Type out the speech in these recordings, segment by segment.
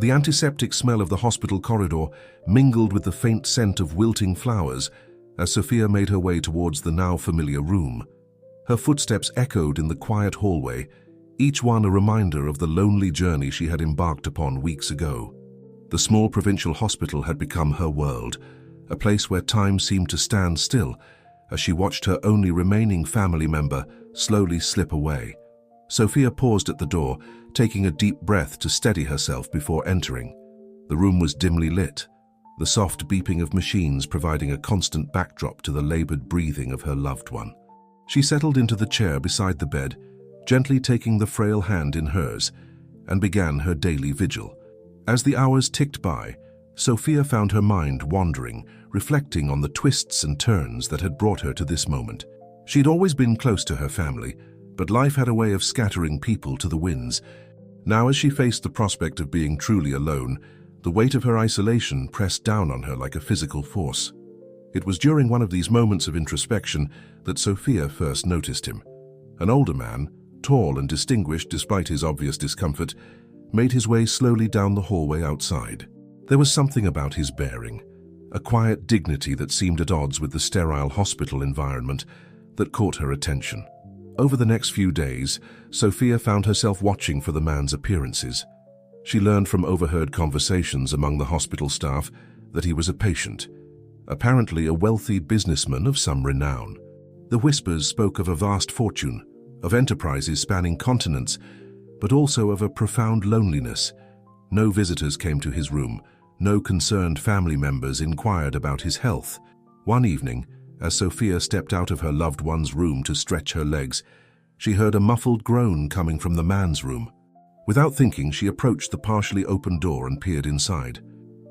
The antiseptic smell of the hospital corridor mingled with the faint scent of wilting flowers as Sophia made her way towards the now familiar room. Her footsteps echoed in the quiet hallway, each one a reminder of the lonely journey she had embarked upon weeks ago. The small provincial hospital had become her world, a place where time seemed to stand still as she watched her only remaining family member slowly slip away. Sophia paused at the door, taking a deep breath to steady herself before entering. The room was dimly lit, the soft beeping of machines providing a constant backdrop to the labored breathing of her loved one. She settled into the chair beside the bed, gently taking the frail hand in hers, and began her daily vigil. As the hours ticked by, Sophia found her mind wandering, reflecting on the twists and turns that had brought her to this moment. She'd always been close to her family, but life had a way of scattering people to the winds. Now, as she faced the prospect of being truly alone, the weight of her isolation pressed down on her like a physical force. It was during one of these moments of introspection that Sophia first noticed him. An older man, tall and distinguished despite his obvious discomfort, made his way slowly down the hallway outside. There was something about his bearing, a quiet dignity that seemed at odds with the sterile hospital environment, that caught her attention. Over the next few days, Sophia found herself watching for the man's appearances. She learned from overheard conversations among the hospital staff that he was a patient, apparently a wealthy businessman of some renown. The whispers spoke of a vast fortune, of enterprises spanning continents, but also of a profound loneliness. No visitors came to his room, no concerned family members inquired about his health. One evening, as Sophia stepped out of her loved one's room to stretch her legs, she heard a muffled groan coming from the man's room. Without thinking, she approached the partially open door and peered inside.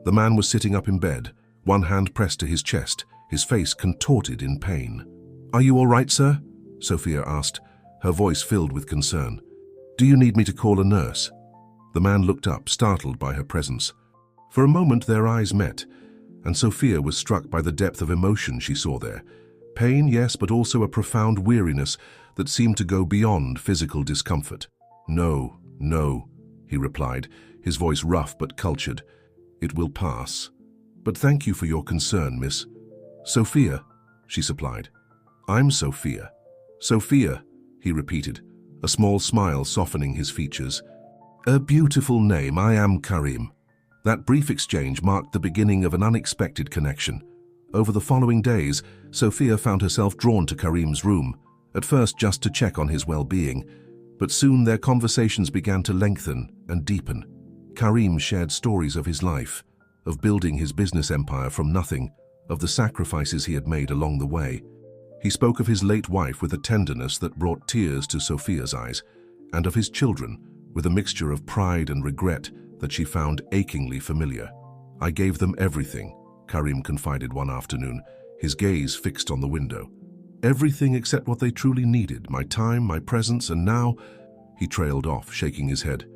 The man was sitting up in bed, one hand pressed to his chest, his face contorted in pain. "Are you all right, sir?" Sophia asked, her voice filled with concern. "Do you need me to call a nurse?" The man looked up, startled by her presence. For a moment their eyes met, and Sophia was struck by the depth of emotion she saw there. Pain, yes, but also a profound weariness that seemed to go beyond physical discomfort. "No, no," he replied, his voice rough but cultured. "It will pass. But thank you for your concern, miss." "Sophia," she supplied. "I'm Sophia." "Sophia," he repeated, a small smile softening his features. "A beautiful name. I am Karim." That brief exchange marked the beginning of an unexpected connection. Over the following days, Sophia found herself drawn to Karim's room, at first just to check on his well-being, but soon their conversations began to lengthen and deepen. Karim shared stories of his life, of building his business empire from nothing, of the sacrifices he had made along the way. He spoke of his late wife with a tenderness that brought tears to Sophia's eyes, and of his children with a mixture of pride and regret that she found achingly familiar. "I gave them everything," Karim confided one afternoon, his gaze fixed on the window. "Everything except what they truly needed, my time, my presence, and now—" He trailed off, shaking his head.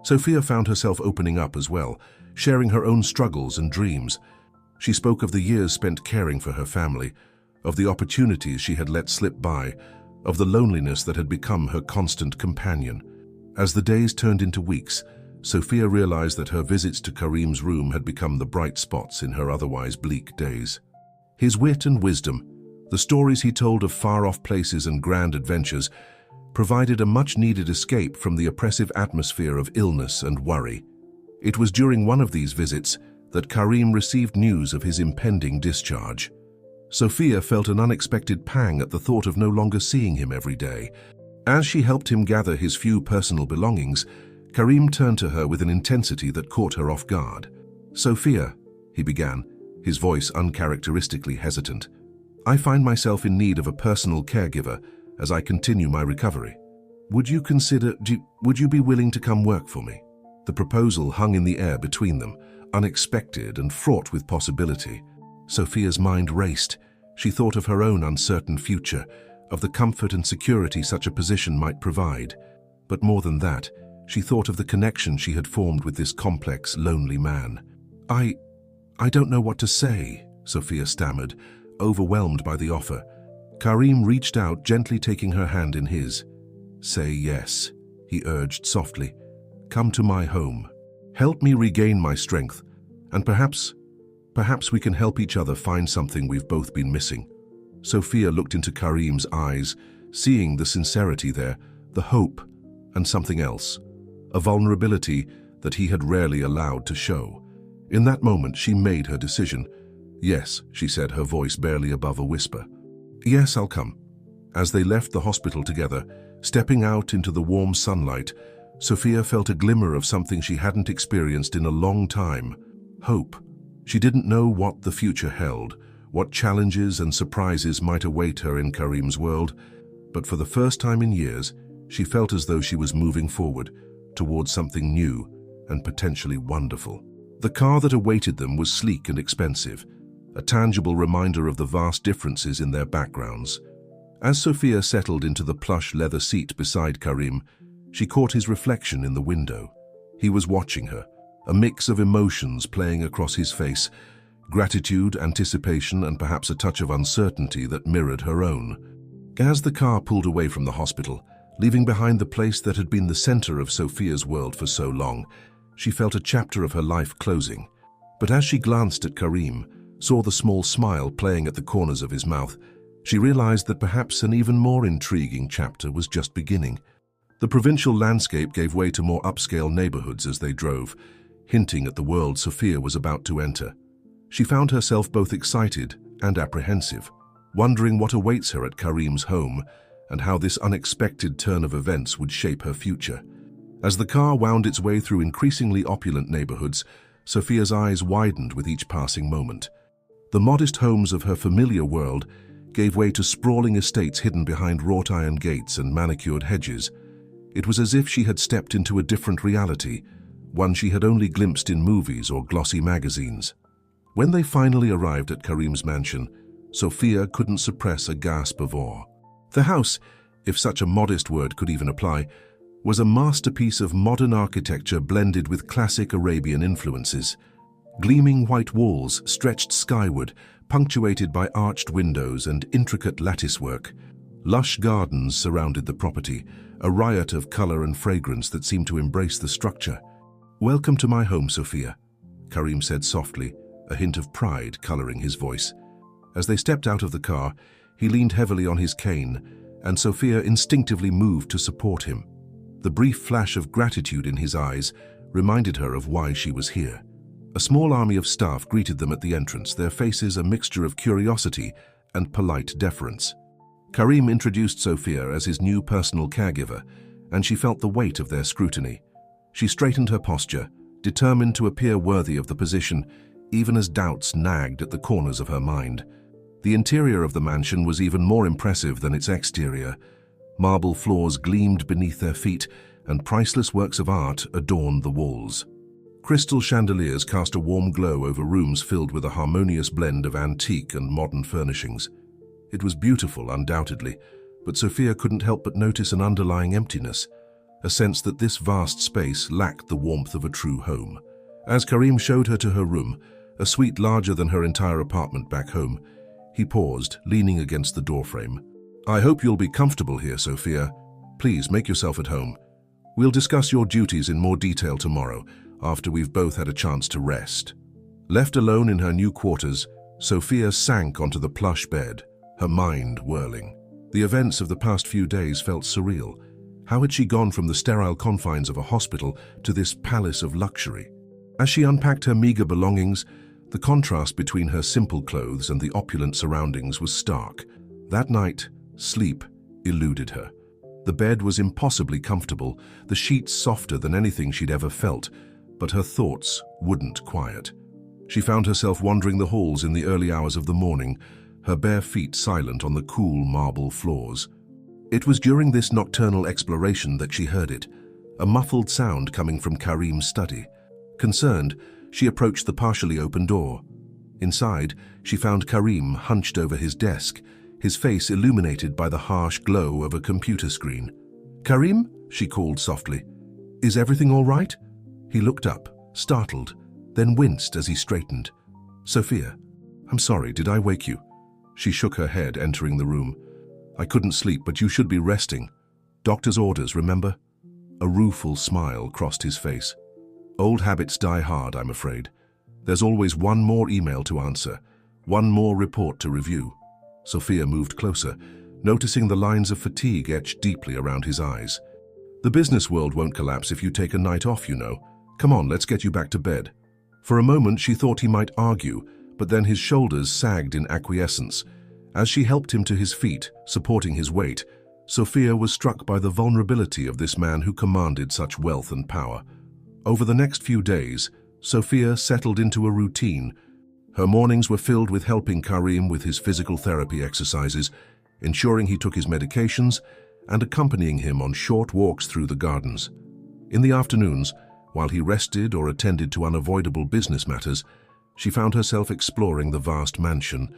Sophia found herself opening up as well, sharing her own struggles and dreams. She spoke of the years spent caring for her family, of the opportunities she had let slip by, of the loneliness that had become her constant companion. As the days turned into weeks, Sophia realized that her visits to Karim's room had become the bright spots in her otherwise bleak days. His wit and wisdom, the stories he told of far-off places and grand adventures, provided a much-needed escape from the oppressive atmosphere of illness and worry. It was during one of these visits that Karim received news of his impending discharge. Sophia felt an unexpected pang at the thought of no longer seeing him every day. As she helped him gather his few personal belongings, Karim turned to her with an intensity that caught her off guard. "Sophia," he began, his voice uncharacteristically hesitant, "I find myself in need of a personal caregiver as I continue my recovery. Would you be willing to come work for me?" The proposal hung in the air between them, unexpected and fraught with possibility. Sophia's mind raced. She thought of her own uncertain future, of the comfort and security such a position might provide. But more than that, she thought of the connection she had formed with this complex, lonely man. I don't know what to say," Sophia stammered, overwhelmed by the offer. Karim reached out, gently taking her hand in his. "Say yes," he urged softly. "Come to my home." Help me regain my strength, and perhaps we can help each other find something we've both been missing." Sophia looked into Karim's eyes, seeing the sincerity there, the hope, and something else, a vulnerability that he had rarely allowed to show. In that moment, she made her decision. "Yes," she said, her voice barely above a whisper. "Yes, I'll come." As they left the hospital together, stepping out into the warm sunlight, Sophia felt a glimmer of something she hadn't experienced in a long time: hope. She didn't know what the future held, what challenges and surprises might await her in Karim's world, but for the first time in years, she felt as though she was moving forward towards something new and potentially wonderful. The car that awaited them was sleek and expensive, a tangible reminder of the vast differences in their backgrounds. As Sophia settled into the plush leather seat beside Karim, she caught his reflection in the window. He was watching her, a mix of emotions playing across his face: gratitude, anticipation, and perhaps a touch of uncertainty that mirrored her own. As the car pulled away from the hospital, leaving behind the place that had been the center of Sophia's world for so long, she felt a chapter of her life closing. But as she glanced at Karim, saw the small smile playing at the corners of his mouth, she realized that perhaps an even more intriguing chapter was just beginning. The provincial landscape gave way to more upscale neighborhoods as they drove, hinting at the world Sophia was about to enter. She found herself both excited and apprehensive, wondering what awaits her at Karim's home and how this unexpected turn of events would shape her future. As the car wound its way through increasingly opulent neighborhoods, Sophia's eyes widened with each passing moment. The modest homes of her familiar world gave way to sprawling estates hidden behind wrought iron gates and manicured hedges. It was as if she had stepped into a different reality, one she had only glimpsed in movies or glossy magazines. When they finally arrived at Karim's mansion, Sophia couldn't suppress a gasp of awe. The house, if such a modest word could even apply, was a masterpiece of modern architecture blended with classic Arabian influences. Gleaming white walls stretched skyward, punctuated by arched windows and intricate latticework. Lush gardens surrounded the property, a riot of color and fragrance that seemed to embrace the structure. "Welcome to my home, Sophia," Karim said softly, a hint of pride coloring his voice. As they stepped out of the car, he leaned heavily on his cane, and Sophia instinctively moved to support him. The brief flash of gratitude in his eyes reminded her of why she was here. A small army of staff greeted them at the entrance, their faces a mixture of curiosity and polite deference. Karim introduced Sophia as his new personal caregiver, and she felt the weight of their scrutiny. She straightened her posture, determined to appear worthy of the position, even as doubts nagged at the corners of her mind. The interior of the mansion was even more impressive than its exterior. Marble floors gleamed beneath their feet, and priceless works of art adorned the walls. Crystal chandeliers cast a warm glow over rooms filled with a harmonious blend of antique and modern furnishings. It was beautiful, undoubtedly, but Sophia couldn't help but notice an underlying emptiness, a sense that this vast space lacked the warmth of a true home. As Karim showed her to her room, a suite larger than her entire apartment back home, he paused, leaning against the doorframe. "I hope you'll be comfortable here, Sophia. Please make yourself at home. We'll discuss your duties in more detail tomorrow, after we've both had a chance to rest." Left alone in her new quarters, Sophia sank onto the plush bed, her mind whirling. The events of the past few days felt surreal. How had she gone from the sterile confines of a hospital to this palace of luxury? As she unpacked her meager belongings, the contrast between her simple clothes and the opulent surroundings was stark. That night, sleep eluded her. The bed was impossibly comfortable, the sheets softer than anything she'd ever felt, but her thoughts wouldn't quiet. She found herself wandering the halls in the early hours of the morning, her bare feet silent on the cool marble floors. It was during this nocturnal exploration that she heard it, a muffled sound coming from Karim's study. Concerned, she approached the partially open door. Inside, she found Karim hunched over his desk, his face illuminated by the harsh glow of a computer screen. "Karim?" she called softly. "Is everything all right?" He looked up, startled, then winced as he straightened. "Sophia, I'm sorry, did I wake you?" She shook her head, entering the room. "I couldn't sleep, but you should be resting. Doctor's orders, remember?" A rueful smile crossed his face. Old habits die hard, I'm afraid. There's always one more email to answer, one more report to review. Sophia moved closer, noticing the lines of fatigue etched deeply around his eyes. The business world won't collapse if you take a night off, you know. Come on, let's get you back to bed. For a moment, she thought he might argue, but then his shoulders sagged in acquiescence. As she helped him to his feet, supporting his weight, Sophia was struck by the vulnerability of this man who commanded such wealth and power. Over the next few days, Sophia settled into a routine. Her mornings were filled with helping Karim with his physical therapy exercises, ensuring he took his medications, and accompanying him on short walks through the gardens. In the afternoons, while he rested or attended to unavoidable business matters, she found herself exploring the vast mansion.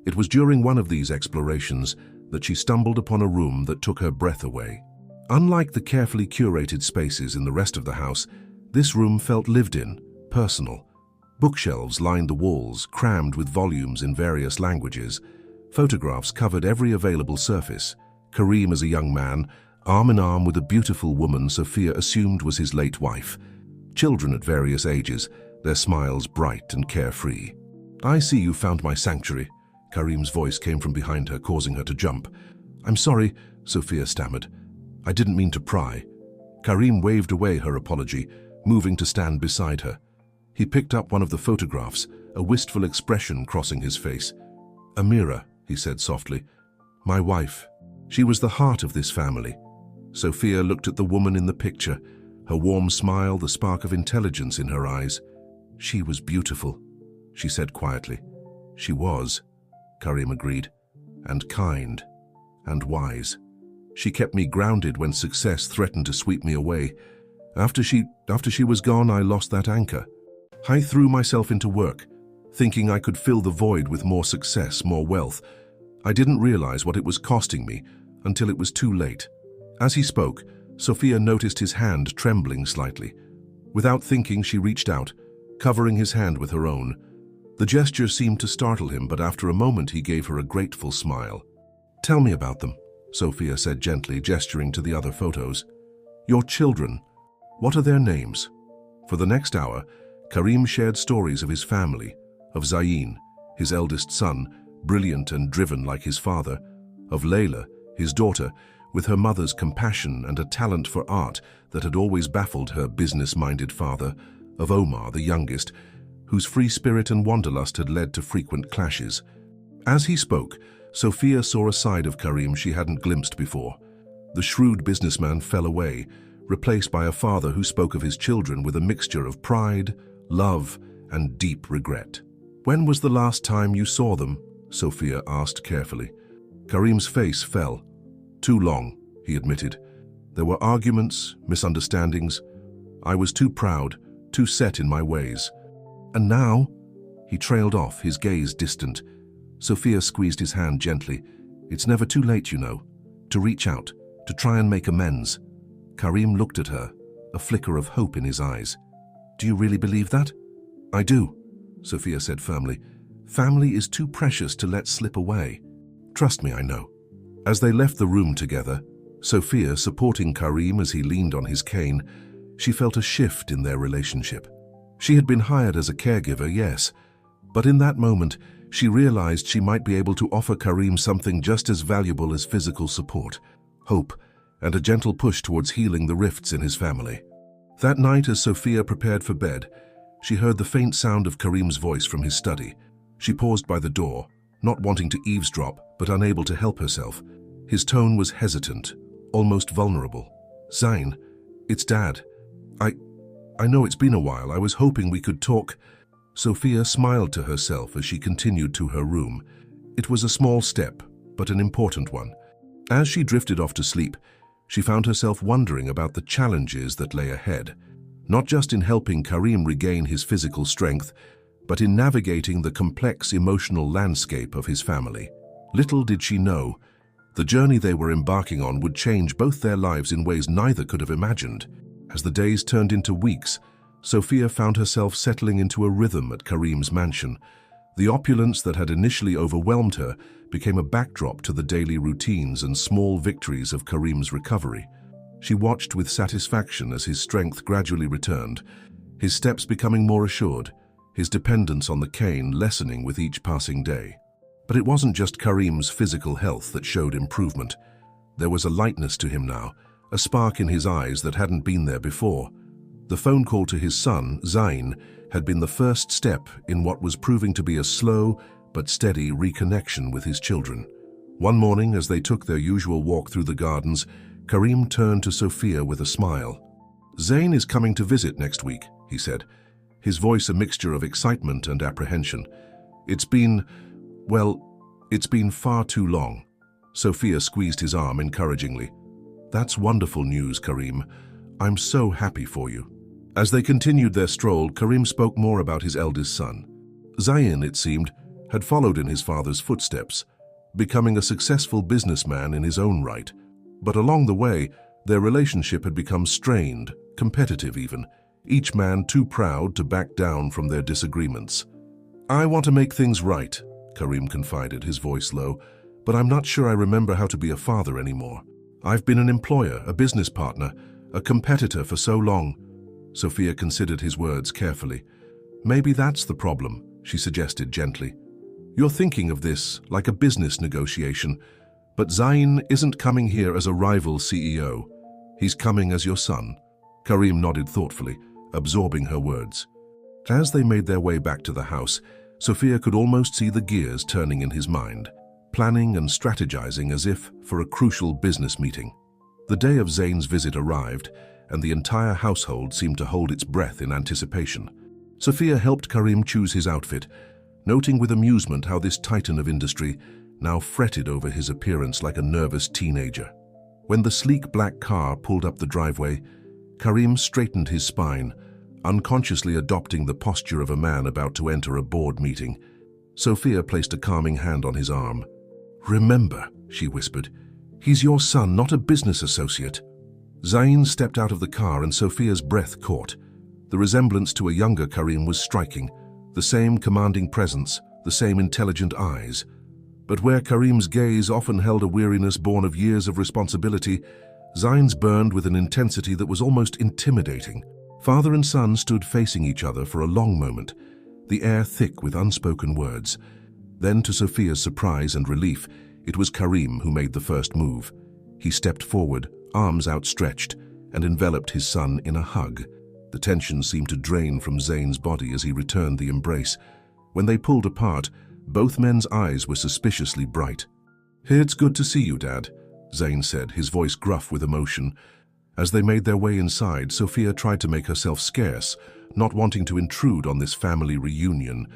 It was during one of these explorations that she stumbled upon a room that took her breath away. Unlike the carefully curated spaces in the rest of the house, this room felt lived in, personal. Bookshelves lined the walls, crammed with volumes in various languages. Photographs covered every available surface. Karim as a young man, arm in arm with a beautiful woman Sophia assumed was his late wife. Children at various ages, their smiles bright and carefree. "I see you found my sanctuary." Karim's voice came from behind her, causing her to jump. "I'm sorry," Sophia stammered. "I didn't mean to pry." Karim waved away her apology, moving to stand beside her. He picked up one of the photographs, a wistful expression crossing his face. "Amira," he said softly. "My wife. She was the heart of this family." Sophia looked at the woman in the picture, her warm smile, the spark of intelligence in her eyes. "She was beautiful," she said quietly. "She was," Karim agreed, "and kind, and wise. She kept me grounded when success threatened to sweep me away. After she was gone, I lost that anchor. I threw myself into work, thinking I could fill the void with more success, more wealth. I didn't realize what it was costing me until it was too late." As he spoke, Sophia noticed his hand trembling slightly. Without thinking, she reached out, covering his hand with her own. The gesture seemed to startle him, but after a moment he gave her a grateful smile. "Tell me about them," Sophia said gently, gesturing to the other photos. "Your children, what are their names?" For the next hour, Karim shared stories of his family, of Zayn, his eldest son, brilliant and driven like his father, of Layla, his daughter, with her mother's compassion and a talent for art that had always baffled her business-minded father, of Omar, the youngest, whose free spirit and wanderlust had led to frequent clashes. As he spoke, Sophia saw a side of Karim she hadn't glimpsed before. The shrewd businessman fell away, replaced by a father who spoke of his children with a mixture of pride, love, and deep regret. "When was the last time you saw them?" Sophia asked carefully. Karim's face fell. "Too long," he admitted. "There were arguments, misunderstandings. I was too proud, too set in my ways. And now?" He trailed off, his gaze distant. Sophia squeezed his hand gently. "It's never too late, you know, to reach out, to try and make amends." Karim looked at her, a flicker of hope in his eyes. "Do you really believe that?" "I do," Sophia said firmly. "Family is too precious to let slip away. Trust me, I know." As they left the room together, Sophia supporting Karim as he leaned on his cane, she felt a shift in their relationship. She had been hired as a caregiver, yes, but in that moment, she realized she might be able to offer Karim something just as valuable as physical support, hope, and a gentle push towards healing the rifts in his family. That night, as Sophia prepared for bed, she heard the faint sound of Karim's voice from his study. She paused by the door, not wanting to eavesdrop, but unable to help herself. His tone was hesitant, almost vulnerable. "Zayn, it's Dad. I know it's been a while. I was hoping we could talk." Sophia smiled to herself as she continued to her room. It was a small step, but an important one. As she drifted off to sleep, she found herself wondering about the challenges that lay ahead, not just in helping Karim regain his physical strength, but in navigating the complex emotional landscape of his family. Little did she know, the journey they were embarking on would change both their lives in ways neither could have imagined. As the days turned into weeks, Sophia found herself settling into a rhythm at Karim's mansion. The opulence that had initially overwhelmed her became a backdrop to the daily routines and small victories of Karim's recovery. She watched with satisfaction as his strength gradually returned, his steps becoming more assured, his dependence on the cane lessening with each passing day. But it wasn't just Karim's physical health that showed improvement. There was a lightness to him now, a spark in his eyes that hadn't been there before. The phone call to his son, Zain, had been the first step in what was proving to be a slow but steady reconnection with his children. One morning, as they took their usual walk through the gardens, Karim turned to Sophia with a smile. "Zain is coming to visit next week," he said, his voice a mixture of excitement and apprehension. It's been far too long." Sophia squeezed his arm encouragingly. "That's wonderful news, Karim. I'm so happy for you." As they continued their stroll, Karim spoke more about his eldest son. Zain, it seemed, had followed in his father's footsteps, becoming a successful businessman in his own right. But along the way, their relationship had become strained, competitive even, each man too proud to back down from their disagreements. "I want to make things right," Karim confided, his voice low, "but I'm not sure I remember how to be a father anymore. I've been an employer, a business partner, a competitor for so long." Sophia considered his words carefully. "Maybe that's the problem," she suggested gently. "You're thinking of this like a business negotiation, but Zain isn't coming here as a rival CEO. He's coming as your son." Karim nodded thoughtfully, absorbing her words. As they made their way back to the house, Sophia could almost see the gears turning in his mind, planning and strategizing as if for a crucial business meeting. The day of Zain's visit arrived, and the entire household seemed to hold its breath in anticipation. Sophia helped Karim choose his outfit, noting with amusement how this titan of industry now fretted over his appearance like a nervous teenager. When the sleek black car pulled up the driveway, Karim straightened his spine, unconsciously adopting the posture of a man about to enter a board meeting. Sophia placed a calming hand on his arm. "Remember," she whispered, "he's your son, not a business associate." Zain stepped out of the car and Sophia's breath caught. The resemblance to a younger Karim was striking, the same commanding presence, the same intelligent eyes. But where Karim's gaze often held a weariness born of years of responsibility, Zain's burned with an intensity that was almost intimidating. Father and son stood facing each other for a long moment, the air thick with unspoken words. Then, to Sophia's surprise and relief, it was Karim who made the first move. He stepped forward, arms outstretched, and enveloped his son in a hug. The tension seemed to drain from Zain's body as he returned the embrace. When they pulled apart, both men's eyes were suspiciously bright. "It's good to see you, Dad," Zain said, his voice gruff with emotion. As they made their way inside, Sophia tried to make herself scarce, not wanting to intrude on this family reunion.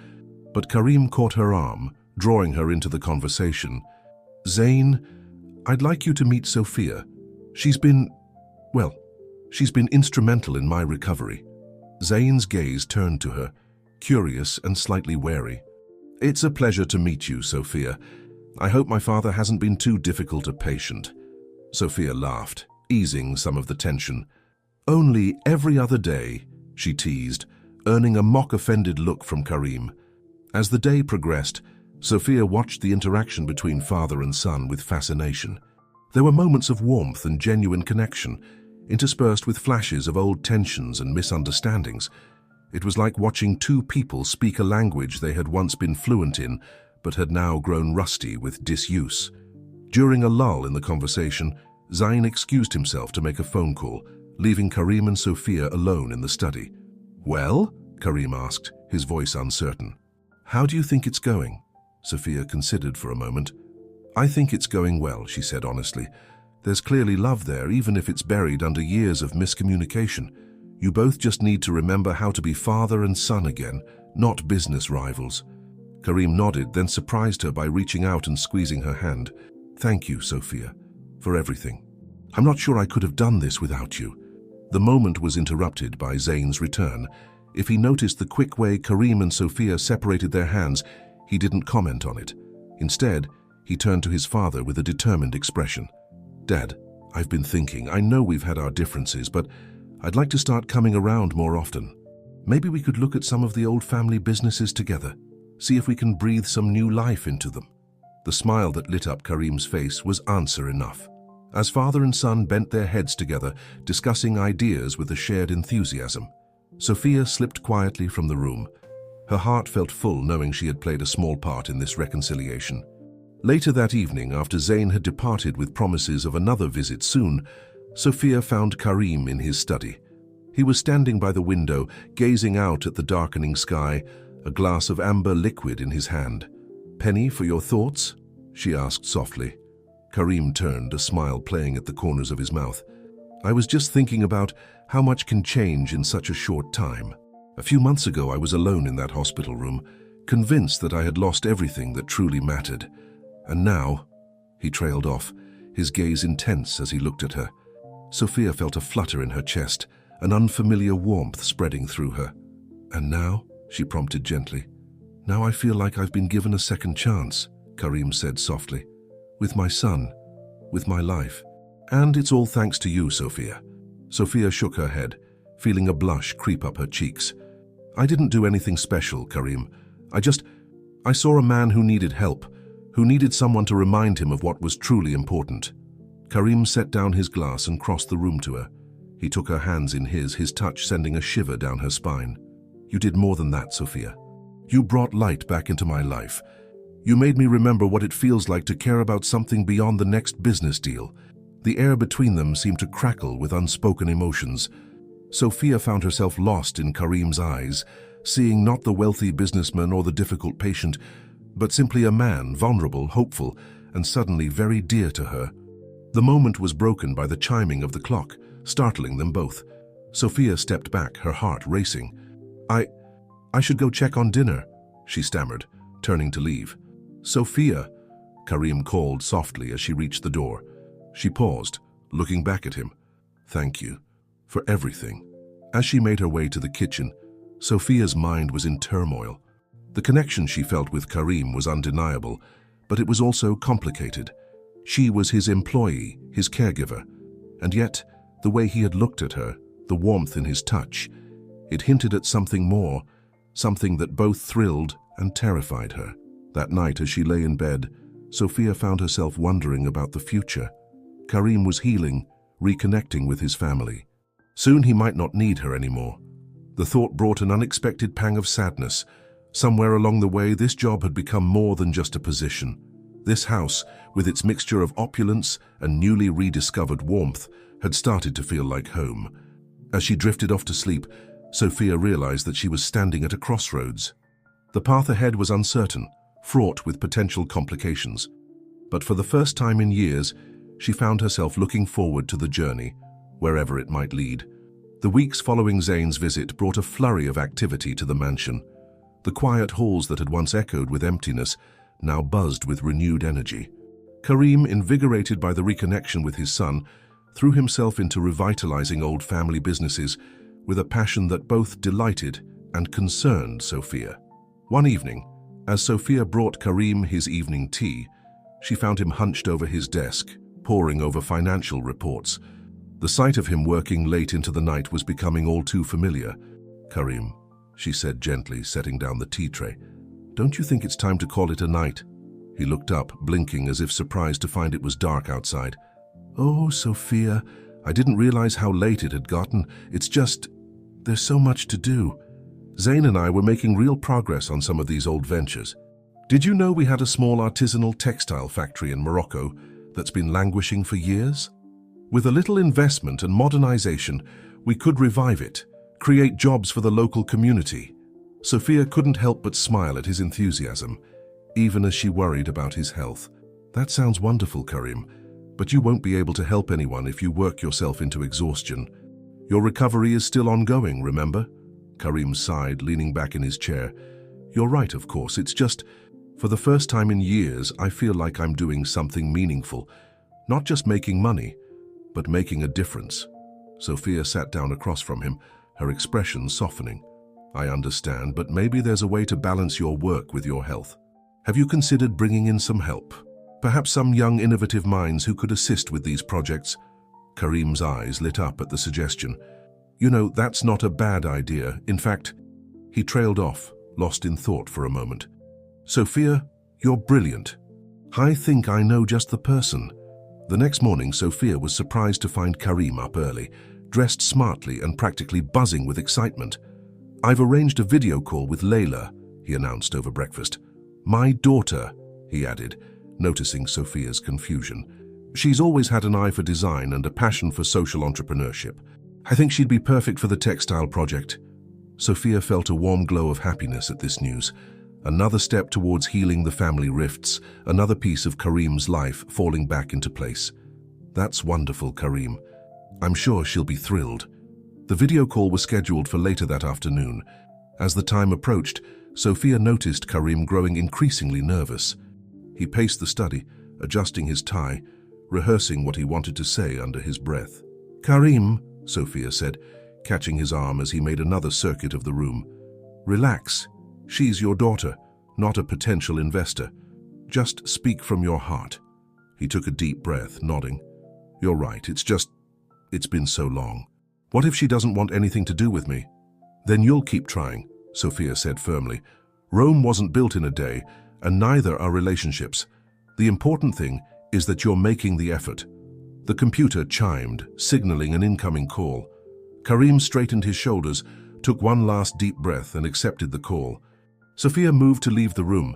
But Karim caught her arm, drawing her into the conversation. "Zain, I'd like you to meet Sophia. She's been instrumental in my recovery." Zain's gaze turned to her, curious and slightly wary. "It's a pleasure to meet you, Sophia. I hope my father hasn't been too difficult a patient." Sophia laughed, easing some of the tension. "Only every other day," she teased, earning a mock-offended look from Karim. As the day progressed, Sophia watched the interaction between father and son with fascination. There were moments of warmth and genuine connection, interspersed with flashes of old tensions and misunderstandings. It was like watching two people speak a language they had once been fluent in, but had now grown rusty with disuse. During a lull in the conversation, Zain excused himself to make a phone call, leaving Karim and Sophia alone in the study. "Well?" Karim asked, his voice uncertain. "How do you think it's going?" Sophia considered for a moment. "I think it's going well," she said honestly. "There's clearly love there, even if it's buried under years of miscommunication. You both just need to remember how to be father and son again, not business rivals." Karim nodded, then surprised her by reaching out and squeezing her hand. "Thank you, Sophia, for everything. I'm not sure I could have done this without you." The moment was interrupted by Zain's return. If he noticed the quick way Karim and Sophia separated their hands, he didn't comment on it. Instead, he turned to his father with a determined expression. "Dad, I've been thinking. I know we've had our differences, but I'd like to start coming around more often. Maybe we could look at some of the old family businesses together, see if we can breathe some new life into them." The smile that lit up Karim's face was answer enough. As father and son bent their heads together, discussing ideas with a shared enthusiasm. Sophia slipped quietly from the room. Her heart felt full knowing she had played a small part in this reconciliation. Later that evening, after Zain had departed with promises of another visit soon, Sophia found Karim in his study. He was standing by the window, gazing out at the darkening sky, a glass of amber liquid in his hand. "Penny for your thoughts?" she asked softly. Karim turned, a smile playing at the corners of his mouth. "I was just thinking about how much can change in such a short time. A few months ago I was alone in that hospital room, convinced that I had lost everything that truly mattered. And now," he trailed off, his gaze intense as he looked at her. Sophia felt a flutter in her chest, an unfamiliar warmth spreading through her. "And now?" she prompted gently. "Now I feel like I've been given a second chance," Karim said softly. "With my son, with my life. And it's all thanks to you, Sophia." Sophia shook her head, feeling a blush creep up her cheeks. "I didn't do anything special, Karim. I saw a man who needed help, who needed someone to remind him of what was truly important." Karim set down his glass and crossed the room to her. He took her hands in his touch sending a shiver down her spine. "You did more than that, Sophia. You brought light back into my life. You made me remember what it feels like to care about something beyond the next business deal." The air between them seemed to crackle with unspoken emotions. Sophia found herself lost in Karim's eyes, seeing not the wealthy businessman or the difficult patient, but simply a man, vulnerable, hopeful, and suddenly very dear to her. The moment was broken by the chiming of the clock, startling them both. Sophia stepped back, her heart racing. I should go check on dinner," she stammered, turning to leave. "Sophia," Karim called softly as she reached the door. She paused, looking back at him. "Thank you for everything." As she made her way to the kitchen, Sophia's mind was in turmoil. The connection she felt with Karim was undeniable, but it was also complicated. She was his employee, his caregiver, and yet, the way he had looked at her, the warmth in his touch, it hinted at something more, something that both thrilled and terrified her. That night, as she lay in bed, Sophia found herself wondering about the future. Karim was healing, reconnecting with his family. Soon he might not need her anymore. The thought brought an unexpected pang of sadness. Somewhere along the way, this job had become more than just a position. This house, with its mixture of opulence and newly rediscovered warmth, had started to feel like home. As she drifted off to sleep, Sophia realized that she was standing at a crossroads. The path ahead was uncertain, fraught with potential complications. But for the first time in years, she found herself looking forward to the journey, wherever it might lead. The weeks following Zain's visit brought a flurry of activity to the mansion. The quiet halls that had once echoed with emptiness now buzzed with renewed energy. Karim, invigorated by the reconnection with his son, threw himself into revitalizing old family businesses with a passion that both delighted and concerned Sophia. One evening, as Sophia brought Karim his evening tea, she found him hunched over his desk, poring over financial reports. The sight of him working late into the night was becoming all too familiar. "Karim," she said gently, setting down the tea tray, "don't you think it's time to call it a night?" He looked up, blinking as if surprised to find it was dark outside. "Oh, Sophia, I didn't realize how late it had gotten. It's just, there's so much to do. Zain and I were making real progress on some of these old ventures. Did you know we had a small artisanal textile factory in Morocco that's been languishing for years? With a little investment and modernization, we could revive it, create jobs for the local community." Sophia couldn't help but smile at his enthusiasm, even as she worried about his health. "That sounds wonderful, Karim, but you won't be able to help anyone if you work yourself into exhaustion. Your recovery is still ongoing, remember?" Karim sighed, leaning back in his chair. "You're right, of course. It's just, for the first time in years, I feel like I'm doing something meaningful. Not just making money, but making a difference." Sophia sat down across from him, her expression softening. "I understand, but maybe there's a way to balance your work with your health. Have you considered bringing in some help? Perhaps some young, innovative minds who could assist with these projects?" Karim's eyes lit up at the suggestion. "You know, that's not a bad idea. In fact," he trailed off, lost in thought for a moment. "Sophia, you're brilliant. I think I know just the person." The next morning, Sophia was surprised to find Karim up early, dressed smartly and practically buzzing with excitement. "I've arranged a video call with Layla," he announced over breakfast. "My daughter," he added, noticing Sophia's confusion. "She's always had an eye for design and a passion for social entrepreneurship. I think she'd be perfect for the textile project." Sophia felt a warm glow of happiness at this news. Another step towards healing the family rifts, another piece of Karim's life falling back into place. "That's wonderful, Karim. I'm sure she'll be thrilled." The video call was scheduled for later that afternoon. As the time approached, Sophia noticed Karim growing increasingly nervous. He paced the study, adjusting his tie, rehearsing what he wanted to say under his breath. "Karim," Sophia said, catching his arm as he made another circuit of the room. "Relax. She's your daughter, not a potential investor. Just speak from your heart." He took a deep breath, nodding. "You're right, it's been so long. What if she doesn't want anything to do with me?" "Then you'll keep trying," Sophia said firmly. "Rome wasn't built in a day, and neither are relationships. The important thing is that you're making the effort." The computer chimed, signaling an incoming call. Karim straightened his shoulders, took one last deep breath, and accepted the call. Sophia moved to leave the room,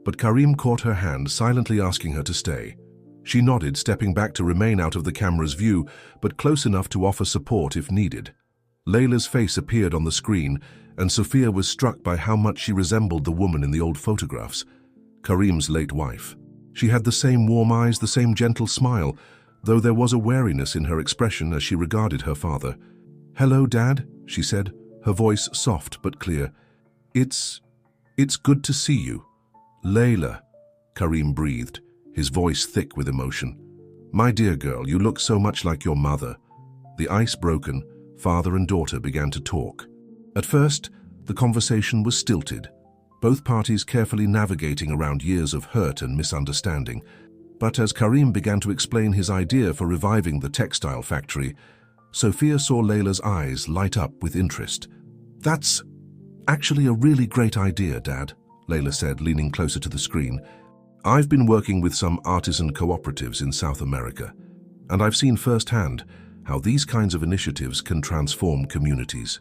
but Karim caught her hand, silently asking her to stay. She nodded, stepping back to remain out of the camera's view, but close enough to offer support if needed. Layla's face appeared on the screen, and Sophia was struck by how much she resembled the woman in the old photographs, Karim's late wife. She had the same warm eyes, the same gentle smile, though there was a wariness in her expression as she regarded her father. "Hello, Dad," she said, her voice soft but clear. It's good to see you." "Layla," Karim breathed, his voice thick with emotion. "My dear girl, you look so much like your mother." The ice broken, father and daughter began to talk. At first, the conversation was stilted, both parties carefully navigating around years of hurt and misunderstanding. But as Karim began to explain his idea for reviving the textile factory, Sophia saw Layla's eyes light up with interest. "That's actually a really great idea, Dad," Layla said, leaning closer to the screen. "I've been working with some artisan cooperatives in South America, and I've seen firsthand how these kinds of initiatives can transform communities."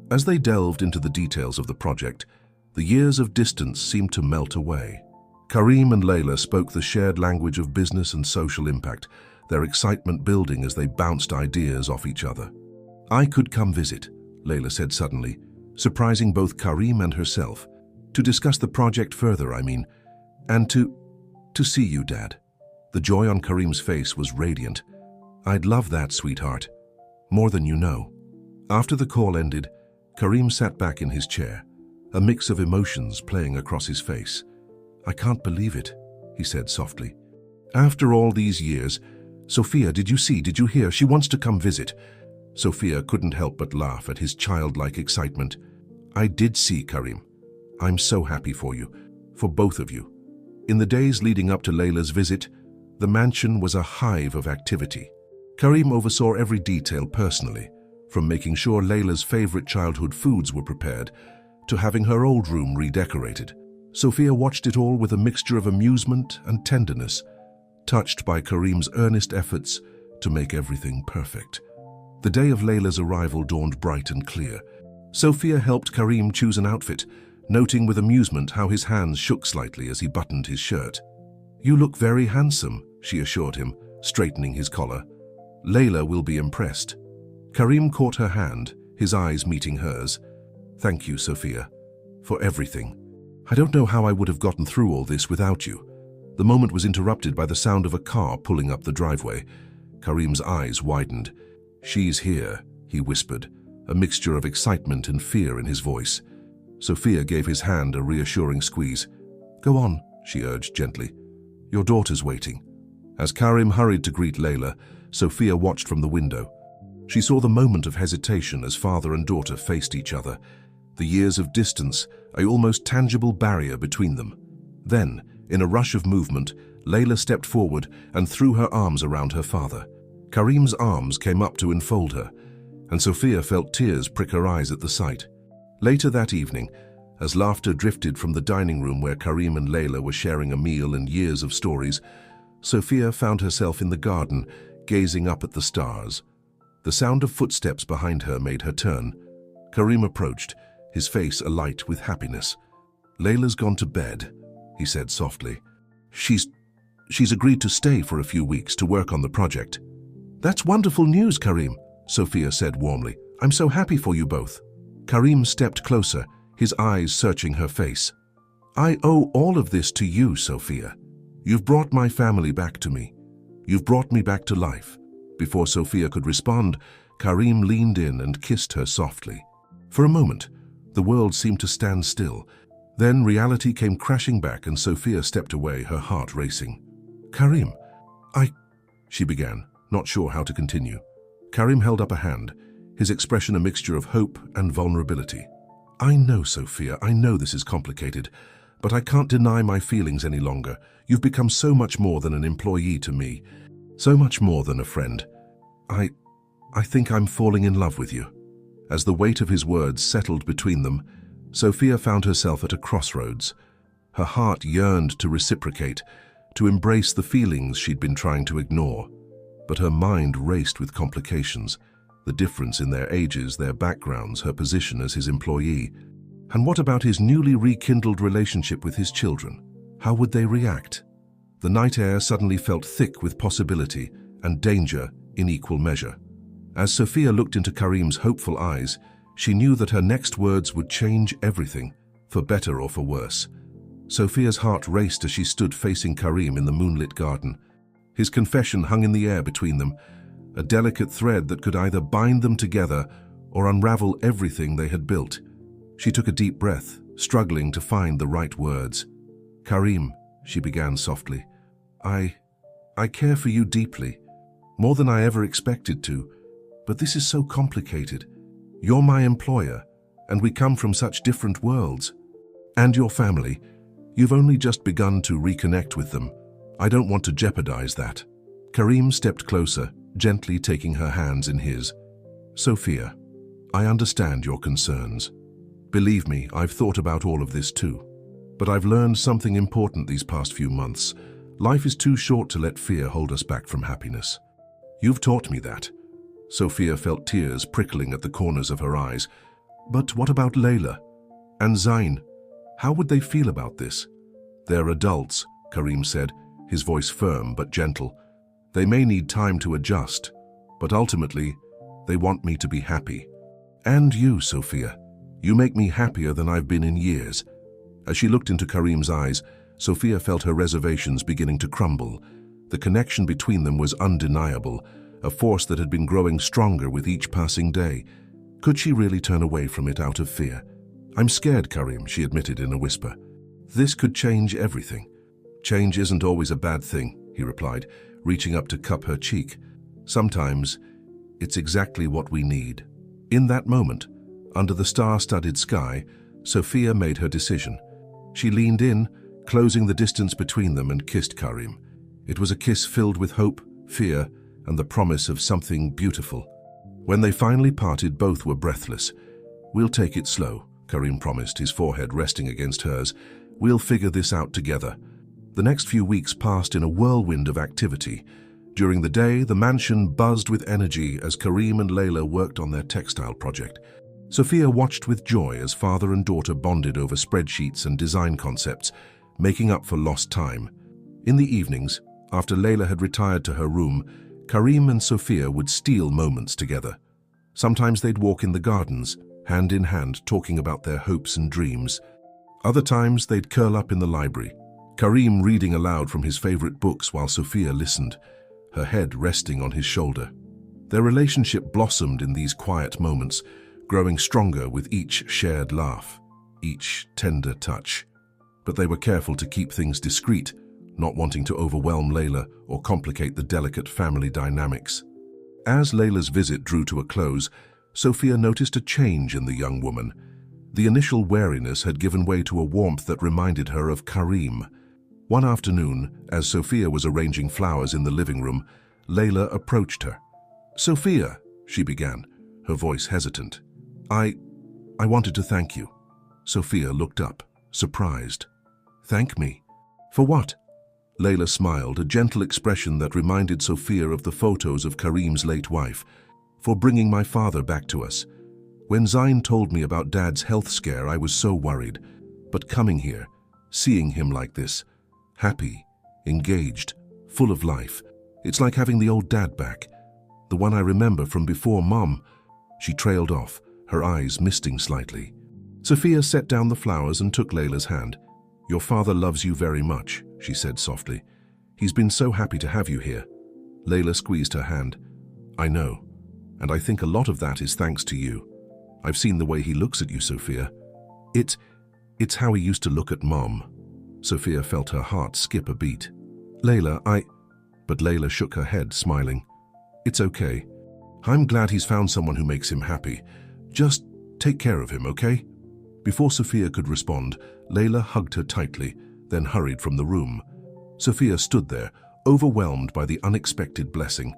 As they delved into the details of the project, the years of distance seemed to melt away. Karim and Layla spoke the shared language of business and social impact, their excitement building as they bounced ideas off each other. "I could come visit," Layla said suddenly, surprising both Karim and herself. "To discuss the project further, I mean. And to see you, Dad." The joy on Karim's face was radiant. "I'd love that, sweetheart. More than you know." After the call ended, Karim sat back in his chair, a mix of emotions playing across his face. "I can't believe it," he said softly. "After all these years, Sophia, did you hear? She wants to come visit." Sophia couldn't help but laugh at his childlike excitement. "I did see, Karim. I'm so happy for you, for both of you." In the days leading up to Layla's visit, the mansion was a hive of activity. Karim oversaw every detail personally, from making sure Layla's favorite childhood foods were prepared to having her old room redecorated. Sophia watched it all with a mixture of amusement and tenderness, touched by Karim's earnest efforts to make everything perfect. The day of Layla's arrival dawned bright and clear. Sophia helped Karim choose an outfit, noting with amusement how his hands shook slightly as he buttoned his shirt. "You look very handsome," she assured him, straightening his collar. "Layla will be impressed." Karim caught her hand, his eyes meeting hers. "Thank you, Sophia, for everything. I don't know how I would have gotten through all this without you." The moment was interrupted by the sound of a car pulling up the driveway. Karim's eyes widened. "She's here," he whispered, a mixture of excitement and fear in his voice. Sophia gave his hand a reassuring squeeze. "Go on," she urged gently. "Your daughter's waiting." As Karim hurried to greet Layla, Sophia watched from the window. She saw the moment of hesitation as father and daughter faced each other, the years of distance, an almost tangible barrier between them. Then, in a rush of movement, Layla stepped forward and threw her arms around her father. Karim's arms came up to enfold her, and Sophia felt tears prick her eyes at the sight. Later that evening, as laughter drifted from the dining room where Karim and Layla were sharing a meal and years of stories, Sophia found herself in the garden, gazing up at the stars. The sound of footsteps behind her made her turn. Karim approached, his face alight with happiness. "Layla's gone to bed," he said softly. She's agreed to stay for a few weeks to work on the project." "That's wonderful news, Karim," Sophia said warmly. "I'm so happy for you both." Karim stepped closer, his eyes searching her face. "I owe all of this to you, Sophia. You've brought my family back to me. You've brought me back to life." Before Sophia could respond, Karim leaned in and kissed her softly. For a moment, the world seemed to stand still. Then reality came crashing back and Sophia stepped away, her heart racing. "Karim, she began, not sure how to continue. Karim held up a hand, his expression a mixture of hope and vulnerability. "I know, Sophia, I know this is complicated, but I can't deny my feelings any longer. You've become so much more than an employee to me, so much more than a friend. I think I'm falling in love with you." As the weight of his words settled between them, Sophia found herself at a crossroads. Her heart yearned to reciprocate, to embrace the feelings she'd been trying to ignore. But her mind raced with complications, the difference in their ages, their backgrounds, her position as his employee. And what about his newly rekindled relationship with his children? How would they react? The night air suddenly felt thick with possibility and danger in equal measure. As Sophia looked into Karim's hopeful eyes, she knew that her next words would change everything, for better or for worse. Sophia's heart raced as she stood facing Karim in the moonlit garden. His confession hung in the air between them, a delicate thread that could either bind them together or unravel everything they had built. She took a deep breath, struggling to find the right words. "Karim," she began softly, I care for you deeply, more than I ever expected to, but this is so complicated. You're my employer, and we come from such different worlds. And your family, you've only just begun to reconnect with them. I don't want to jeopardize that." Karim stepped closer, gently taking her hands in his. "Sophia, I understand your concerns. Believe me, I've thought about all of this too. But I've learned something important these past few months. Life is too short to let fear hold us back from happiness. You've taught me that." Sophia felt tears prickling at the corners of her eyes. "But what about Layla? And Zain? How would they feel about this?" "They're adults," Karim said, his voice firm but gentle. "They may need time to adjust, but ultimately, they want me to be happy. And you, Sophia, you make me happier than I've been in years." As she looked into Karim's eyes, Sophia felt her reservations beginning to crumble. The connection between them was undeniable, a force that had been growing stronger with each passing day. Could she really turn away from it out of fear? "I'm scared, Karim," she admitted in a whisper. "This could change everything." "Change isn't always a bad thing," he replied, reaching up to cup her cheek. "Sometimes, it's exactly what we need." In that moment, under the star-studded sky, Sophia made her decision. She leaned in, closing the distance between them, and kissed Karim. It was a kiss filled with hope, fear, and the promise of something beautiful. When they finally parted, both were breathless. "We'll take it slow," Karim promised, his forehead resting against hers. "We'll figure this out together." The next few weeks passed in a whirlwind of activity. During the day, the mansion buzzed with energy as Karim and Layla worked on their textile project. Sophia watched with joy as father and daughter bonded over spreadsheets and design concepts, making up for lost time. In the evenings, after Layla had retired to her room, Karim and Sophia would steal moments together. Sometimes they'd walk in the gardens, hand in hand, talking about their hopes and dreams. Other times they'd curl up in the library, Karim reading aloud from his favorite books while Sophia listened, her head resting on his shoulder. Their relationship blossomed in these quiet moments, growing stronger with each shared laugh, each tender touch. But they were careful to keep things discreet, not wanting to overwhelm Layla or complicate the delicate family dynamics. As Layla's visit drew to a close, Sophia noticed a change in the young woman. The initial wariness had given way to a warmth that reminded her of Karim. One afternoon, as Sophia was arranging flowers in the living room, Layla approached her. "Sophia," she began, her voice hesitant. I wanted to thank you." Sophia looked up, surprised. "Thank me? For what?" Layla smiled, a gentle expression that reminded Sophia of the photos of Karim's late wife. for bringing my father back to us. When Zain told me about Dad's health scare, I was so worried. But coming here, seeing him like this, happy, engaged, full of life, it's like having the old Dad back. The one I remember from before Mom." She trailed off, her eyes misting slightly. Sophia set down the flowers and took Layla's hand. "Your father loves you very much," she said softly. "He's been so happy to have you here." Layla squeezed her hand. "I know, and I think a lot of that is thanks to you. I've seen the way he looks at you, Sophia. It's how he used to look at Mom." Sophia felt her heart skip a beat. But Layla shook her head, smiling. "It's okay. I'm glad he's found someone who makes him happy. Just take care of him, okay?" Before Sophia could respond, Layla hugged her tightly, then hurried from the room. Sophia stood there, overwhelmed by the unexpected blessing.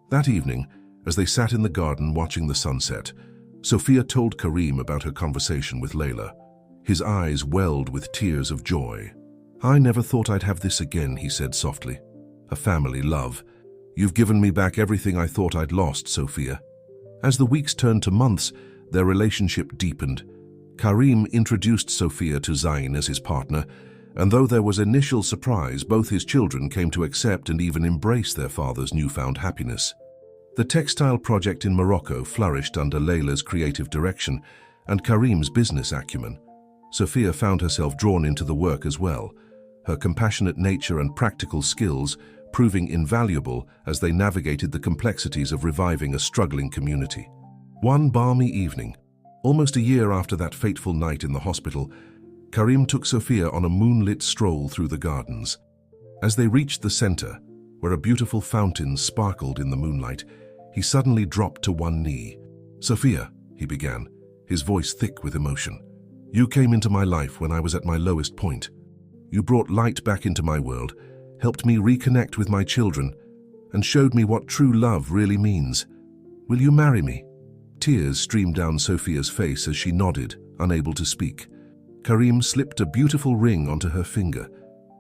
That evening, as they sat in the garden watching the sunset, Sophia told Karim about her conversation with Layla. His eyes welled with tears of joy. "I never thought I'd have this again," he said softly. "A family love. You've given me back everything I thought I'd lost, Sophia." As the weeks turned to months, their relationship deepened. Karim introduced Sophia to Zain as his partner, and though there was initial surprise, both his children came to accept and even embrace their father's newfound happiness. The textile project in Morocco flourished under Layla's creative direction and Karim's business acumen. Sophia found herself drawn into the work as well, her compassionate nature and practical skills proving invaluable as they navigated the complexities of reviving a struggling community. One balmy evening, almost a year after that fateful night in the hospital, Karim took Sophia on a moonlit stroll through the gardens. As they reached the center, where a beautiful fountain sparkled in the moonlight, he suddenly dropped to one knee. "Sophia," he began, his voice thick with emotion, "you came into my life when I was at my lowest point. You brought light back into my world, helped me reconnect with my children, and showed me what true love really means. Will you marry me?" Tears streamed down Sophia's face as she nodded, unable to speak. Karim slipped a beautiful ring onto her finger,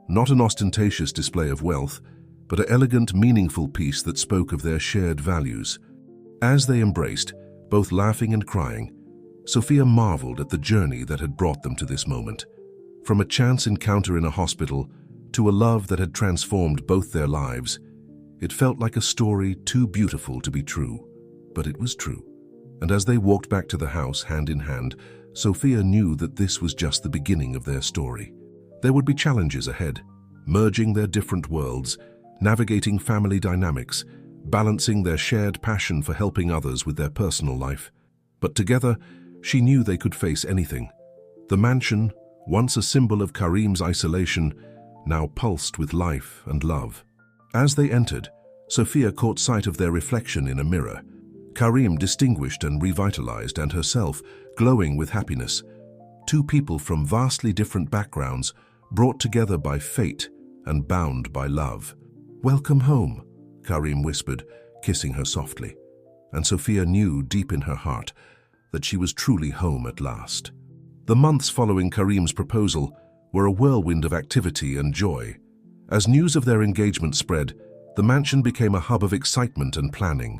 not an ostentatious display of wealth, but an elegant, meaningful piece that spoke of their shared values. As they embraced, both laughing and crying, Sophia marveled at the journey that had brought them to this moment. From a chance encounter in a hospital to a love that had transformed both their lives, it felt like a story too beautiful to be true. But it was true. And as they walked back to the house hand in hand, Sophia knew that this was just the beginning of their story. There would be challenges ahead, merging their different worlds, navigating family dynamics, balancing their shared passion for helping others with their personal life. But together, she knew they could face anything. The mansion, once a symbol of Karim's isolation, now pulsed with life and love. As they entered, Sophia caught sight of their reflection in a mirror. Karim distinguished and revitalized, and herself glowing with happiness. Two people from vastly different backgrounds, brought together by fate and bound by love. "Welcome home," Karim whispered, kissing her softly. And Sophia knew deep in her heart that she was truly home at last. The months following Karim's proposal were a whirlwind of activity and joy. As news of their engagement spread, the mansion became a hub of excitement and planning.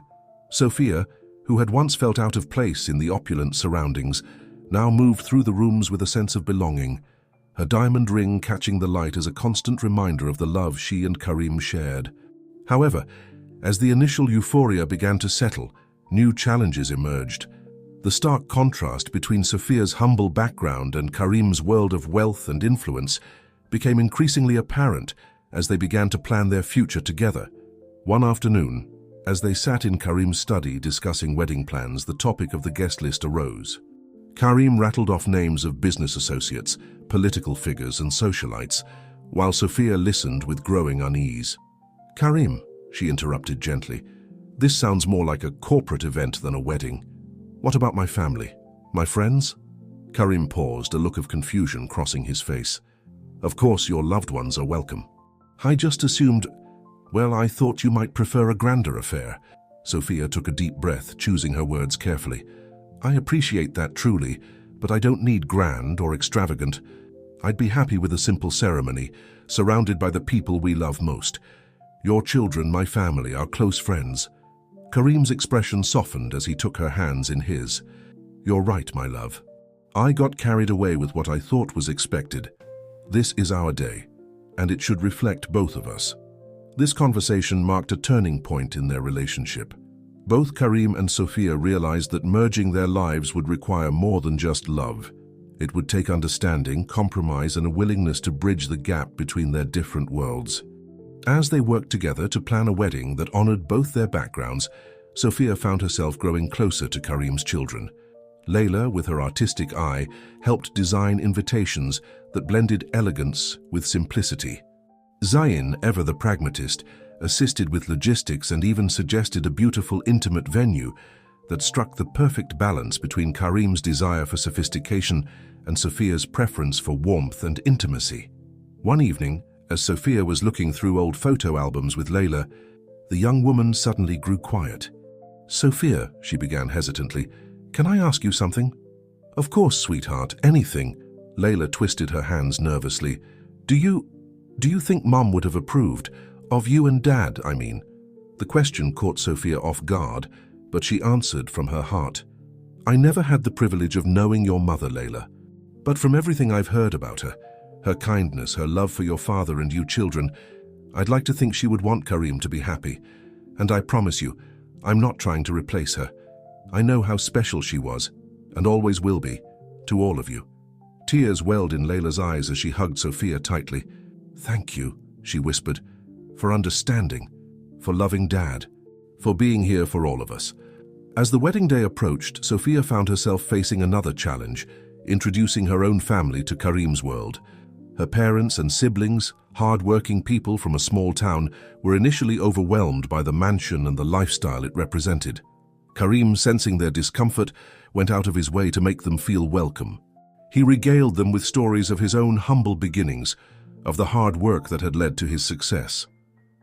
Sophia, who had once felt out of place in the opulent surroundings, now moved through the rooms with a sense of belonging, her diamond ring catching the light as a constant reminder of the love she and Karim shared. However, as the initial euphoria began to settle, new challenges emerged. The stark contrast between Sophia's humble background and Karim's world of wealth and influence became increasingly apparent as they began to plan their future together. One afternoon, as they sat in Karim's study discussing wedding plans, the topic of the guest list arose. Karim rattled off names of business associates, political figures, and socialites, while Sophia listened with growing unease. "Karim," she interrupted gently, "this sounds more like a corporate event than a wedding. What about my family? My friends?" Karim paused, a look of confusion crossing his face. "Of course your loved ones are welcome. I just assumed... Well, I thought you might prefer a grander affair." Sophia took a deep breath, choosing her words carefully. "I appreciate that truly, but I don't need grand or extravagant. I'd be happy with a simple ceremony, surrounded by the people we love most. Your children, my family, our close friends." Karim's expression softened as he took her hands in his. "You're right, my love. I got carried away with what I thought was expected. This is our day, and it should reflect both of us." This conversation marked a turning point in their relationship. Both Karim and Sophia realized that merging their lives would require more than just love. It would take understanding, compromise, and a willingness to bridge the gap between their different worlds. As they worked together to plan a wedding that honored both their backgrounds, Sophia found herself growing closer to Karim's children. Layla, with her artistic eye, helped design invitations that blended elegance with simplicity. Zayn, ever the pragmatist, assisted with logistics and even suggested a beautiful, intimate venue that struck the perfect balance between Karim's desire for sophistication and Sophia's preference for warmth and intimacy. One evening, as Sophia was looking through old photo albums with Layla, the young woman suddenly grew quiet. "Sophia," she began hesitantly, "can I ask you something?" "Of course, sweetheart, anything." Layla twisted her hands nervously. Do you think Mom would have approved? Of you and Dad, I mean." The question caught Sophia off guard, but she answered from her heart. "I never had the privilege of knowing your mother, Layla. But from everything I've heard about her, her kindness, her love for your father and you children, I'd like to think she would want Karim to be happy. And I promise you, I'm not trying to replace her. I know how special she was, and always will be, to all of you." Tears welled in Layla's eyes as she hugged Sophia tightly. "Thank you," she whispered, "for understanding, for loving Dad, for being here for all of us." As the wedding day approached, Sophia found herself facing another challenge, introducing her own family to Karim's world. Her parents and siblings, hard-working people from a small town, were initially overwhelmed by the mansion and the lifestyle it represented. Karim, sensing their discomfort, went out of his way to make them feel welcome. He regaled them with stories of his own humble beginnings, of the hard work that had led to his success.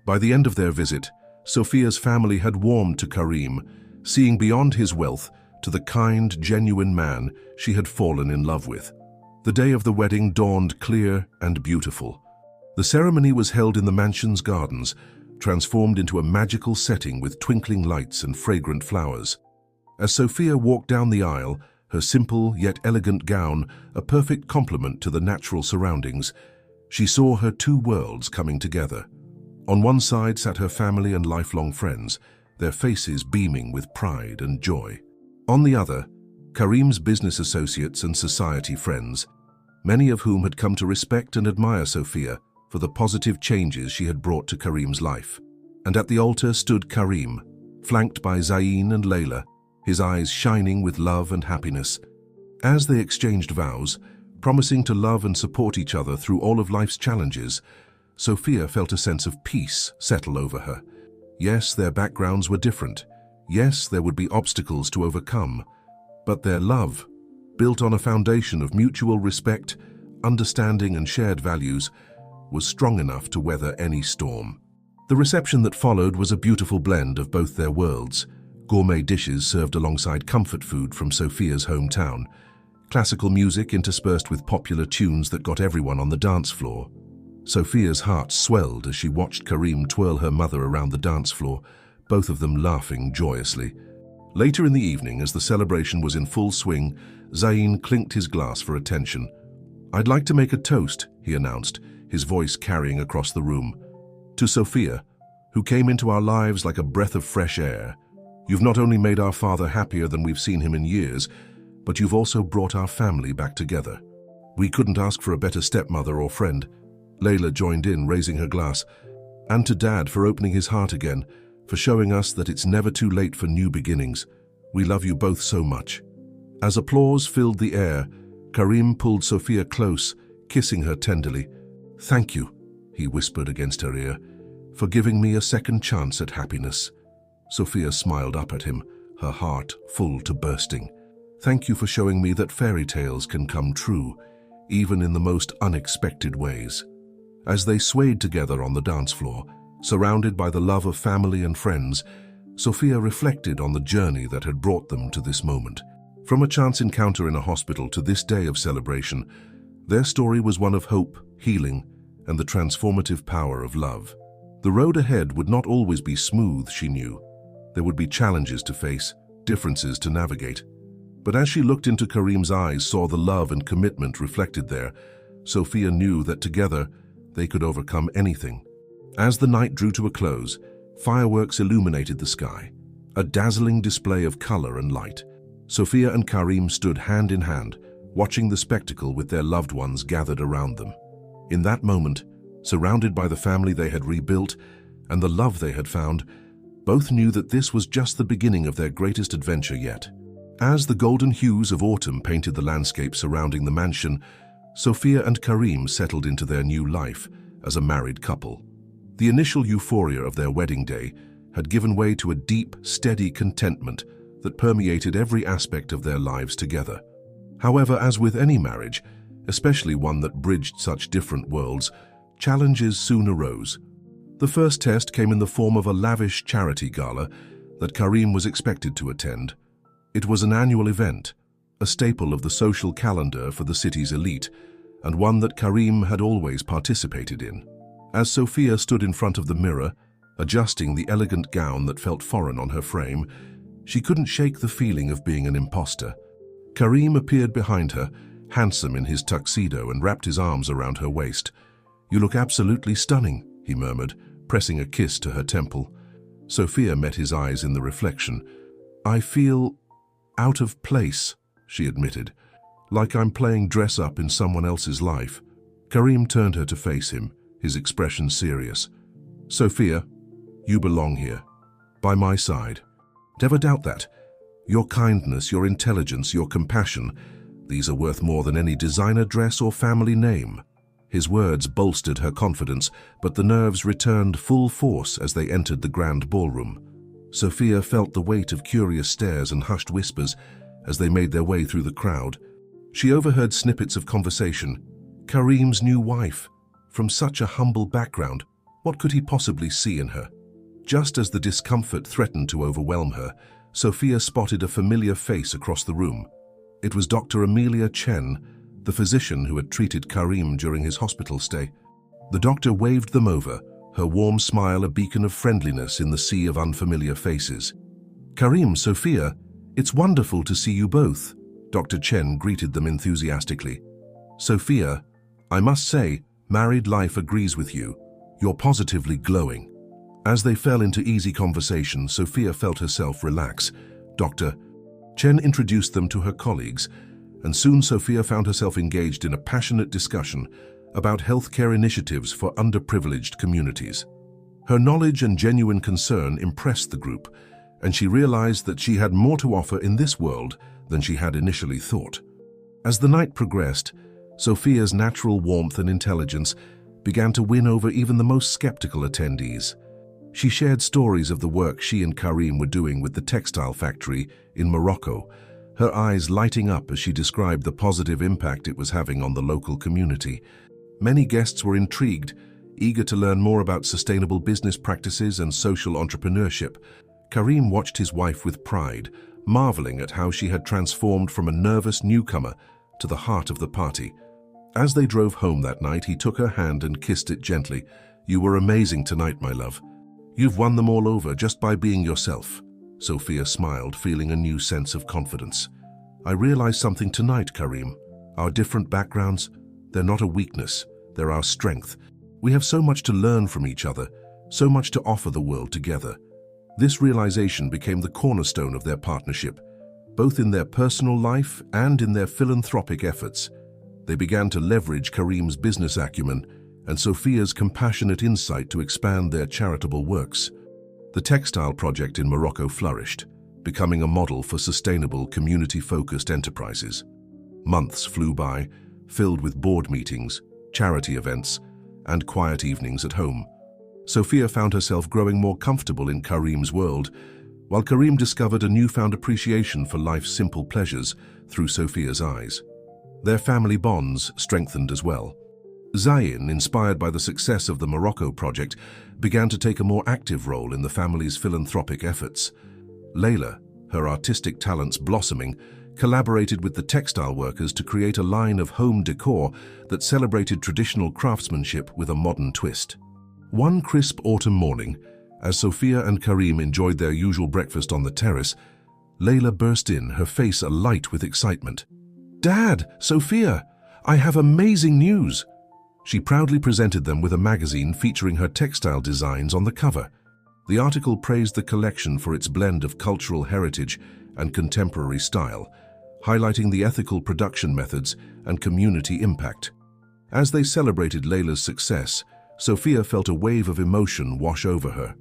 By the end of their visit, Sophia's family had warmed to Karim, seeing beyond his wealth to the kind, genuine man she had fallen in love with. The day of the wedding dawned clear and beautiful. The ceremony was held in the mansion's gardens, transformed into a magical setting with twinkling lights and fragrant flowers. As Sophia walked down the aisle, her simple yet elegant gown a perfect complement to the natural surroundings, she saw her two worlds coming together. On one side sat her family and lifelong friends, their faces beaming with pride and joy. On the other, Karim's business associates and society friends, many of whom had come to respect and admire Sophia for the positive changes she had brought to Karim's life. And at the altar stood Karim, flanked by Zayn and Layla, his eyes shining with love and happiness. As they exchanged vows, promising to love and support each other through all of life's challenges, Sophia felt a sense of peace settle over her. Yes, their backgrounds were different. Yes, there would be obstacles to overcome. But their love, built on a foundation of mutual respect, understanding and shared values, was strong enough to weather any storm. The reception that followed was a beautiful blend of both their worlds. Gourmet dishes served alongside comfort food from Sophia's hometown. Classical music interspersed with popular tunes that got everyone on the dance floor. Sophia's heart swelled as she watched Karim twirl her mother around the dance floor, both of them laughing joyously. Later in the evening, as the celebration was in full swing, Zayn clinked his glass for attention. "I'd like to make a toast," he announced, his voice carrying across the room. "To Sophia, who came into our lives like a breath of fresh air. You've not only made our father happier than we've seen him in years, but you've also brought our family back together. We couldn't ask for a better stepmother or friend." Layla joined in, raising her glass. "And to Dad for opening his heart again, for showing us that it's never too late for new beginnings. We love you both so much." As applause filled the air, Karim pulled Sophia close, kissing her tenderly. "Thank you," he whispered against her ear, "for giving me a second chance at happiness." Sophia smiled up at him, her heart full to bursting. "Thank you for showing me that fairy tales can come true, even in the most unexpected ways." As they swayed together on the dance floor, surrounded by the love of family and friends, Sophia reflected on the journey that had brought them to this moment. From a chance encounter in a hospital to this day of celebration, their story was one of hope, healing, and the transformative power of love. The road ahead would not always be smooth, she knew. There would be challenges to face, differences to navigate. But as she looked into Karim's eyes, saw the love and commitment reflected there, Sophia knew that together they could overcome anything. As the night drew to a close, fireworks illuminated the sky, a dazzling display of color and light. Sophia and Karim stood hand in hand, watching the spectacle with their loved ones gathered around them. In that moment, surrounded by the family they had rebuilt and the love they had found, both knew that this was just the beginning of their greatest adventure yet. As the golden hues of autumn painted the landscape surrounding the mansion, Sophia and Karim settled into their new life as a married couple. The initial euphoria of their wedding day had given way to a deep, steady contentment that permeated every aspect of their lives together. However, as with any marriage, especially one that bridged such different worlds, challenges soon arose. The first test came in the form of a lavish charity gala that Karim was expected to attend. It was an annual event, a staple of the social calendar for the city's elite, and one that Karim had always participated in. As Sophia stood in front of the mirror, adjusting the elegant gown that felt foreign on her frame, she couldn't shake the feeling of being an imposter. Karim appeared behind her, handsome in his tuxedo, and wrapped his arms around her waist. "You look absolutely stunning," he murmured, pressing a kiss to her temple. Sophia met his eyes in the reflection. "I feel out of place," she admitted, "like I'm playing dress-up in someone else's life." Karim turned her to face him, his expression serious. "Sophia, you belong here, by my side. Never doubt that. Your kindness, your intelligence, your compassion, these are worth more than any designer dress or family name." His words bolstered her confidence, but the nerves returned full force as they entered the grand ballroom. Sophia felt the weight of curious stares and hushed whispers as they made their way through the crowd. She overheard snippets of conversation. Karim's new wife. From such a humble background, what could he possibly see in her? Just as the discomfort threatened to overwhelm her, Sophia spotted a familiar face across the room. It was Dr. Amelia Chen, the physician who had treated Karim during his hospital stay. The doctor waved them over, her warm smile a beacon of friendliness in the sea of unfamiliar faces. "Karim, Sophia, it's wonderful to see you both," Dr. Chen greeted them enthusiastically. "Sophia, I must say, married life agrees with you. You're positively glowing." As they fell into easy conversation, Sophia felt herself relax. Dr. Chen introduced them to her colleagues, and soon Sophia found herself engaged in a passionate discussion about healthcare initiatives for underprivileged communities. Her knowledge and genuine concern impressed the group, and she realized that she had more to offer in this world than she had initially thought. As the night progressed, Sophia's natural warmth and intelligence began to win over even the most skeptical attendees. She shared stories of the work she and Karim were doing with the textile factory in Morocco, her eyes lighting up as she described the positive impact it was having on the local community. Many guests were intrigued, eager to learn more about sustainable business practices and social entrepreneurship. Karim watched his wife with pride, marveling at how she had transformed from a nervous newcomer to the heart of the party. As they drove home that night, he took her hand and kissed it gently. "You were amazing tonight, my love. You've won them all over just by being yourself." Sophia smiled, feeling a new sense of confidence. "I realized something tonight, Karim. Our different backgrounds, they're not a weakness, they're our strength. We have so much to learn from each other, so much to offer the world together." This realization became the cornerstone of their partnership, both in their personal life and in their philanthropic efforts. They began to leverage Karim's business acumen and Sophia's compassionate insight to expand their charitable works. The textile project in Morocco flourished, becoming a model for sustainable, community-focused enterprises. Months flew by, filled with board meetings, charity events, and quiet evenings at home. Sophia found herself growing more comfortable in Karim's world, while Karim discovered a newfound appreciation for life's simple pleasures through Sophia's eyes. Their family bonds strengthened as well. Zayn, inspired by the success of the Morocco project, began to take a more active role in the family's philanthropic efforts. Layla, her artistic talents blossoming, collaborated with the textile workers to create a line of home decor that celebrated traditional craftsmanship with a modern twist. One crisp autumn morning, As Sophia and Karim enjoyed their usual breakfast on the terrace, Layla burst in, her face alight with excitement. "Dad, Sophia, I have amazing news!" She proudly presented them with a magazine featuring her textile designs on the cover. The article praised the collection for its blend of cultural heritage and contemporary style, highlighting the ethical production methods and community impact. As they celebrated Layla's success, Sophia felt a wave of emotion wash over her.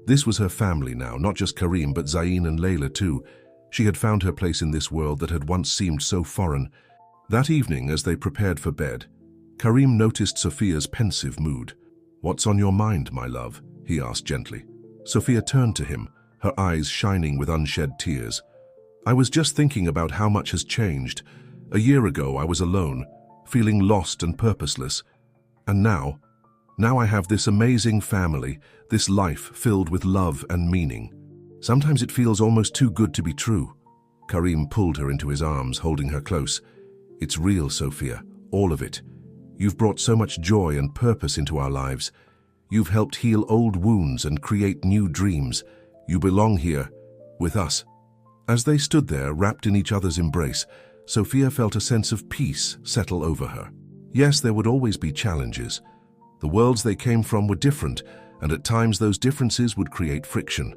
This was her family now, not just Karim but Zayn and Layla too. She had found her place in this world that had once seemed so foreign. That evening, as they prepared for bed, Karim noticed Sophia's pensive mood. "What's on your mind, my love?" he asked gently. Sophia turned to him, her eyes shining with unshed tears. "I was just thinking about how much has changed. A year ago I was alone, feeling lost and purposeless. And now I have this amazing family, this life filled with love and meaning. Sometimes it feels almost too good to be true." Karim pulled her into his arms, holding her close. "It's real, Sophia, all of it. You've brought so much joy and purpose into our lives. You've helped heal old wounds and create new dreams. You belong here, with us." As they stood there, wrapped in each other's embrace, Sophia felt a sense of peace settle over her. Yes, there would always be challenges. The worlds they came from were different, and at times those differences would create friction.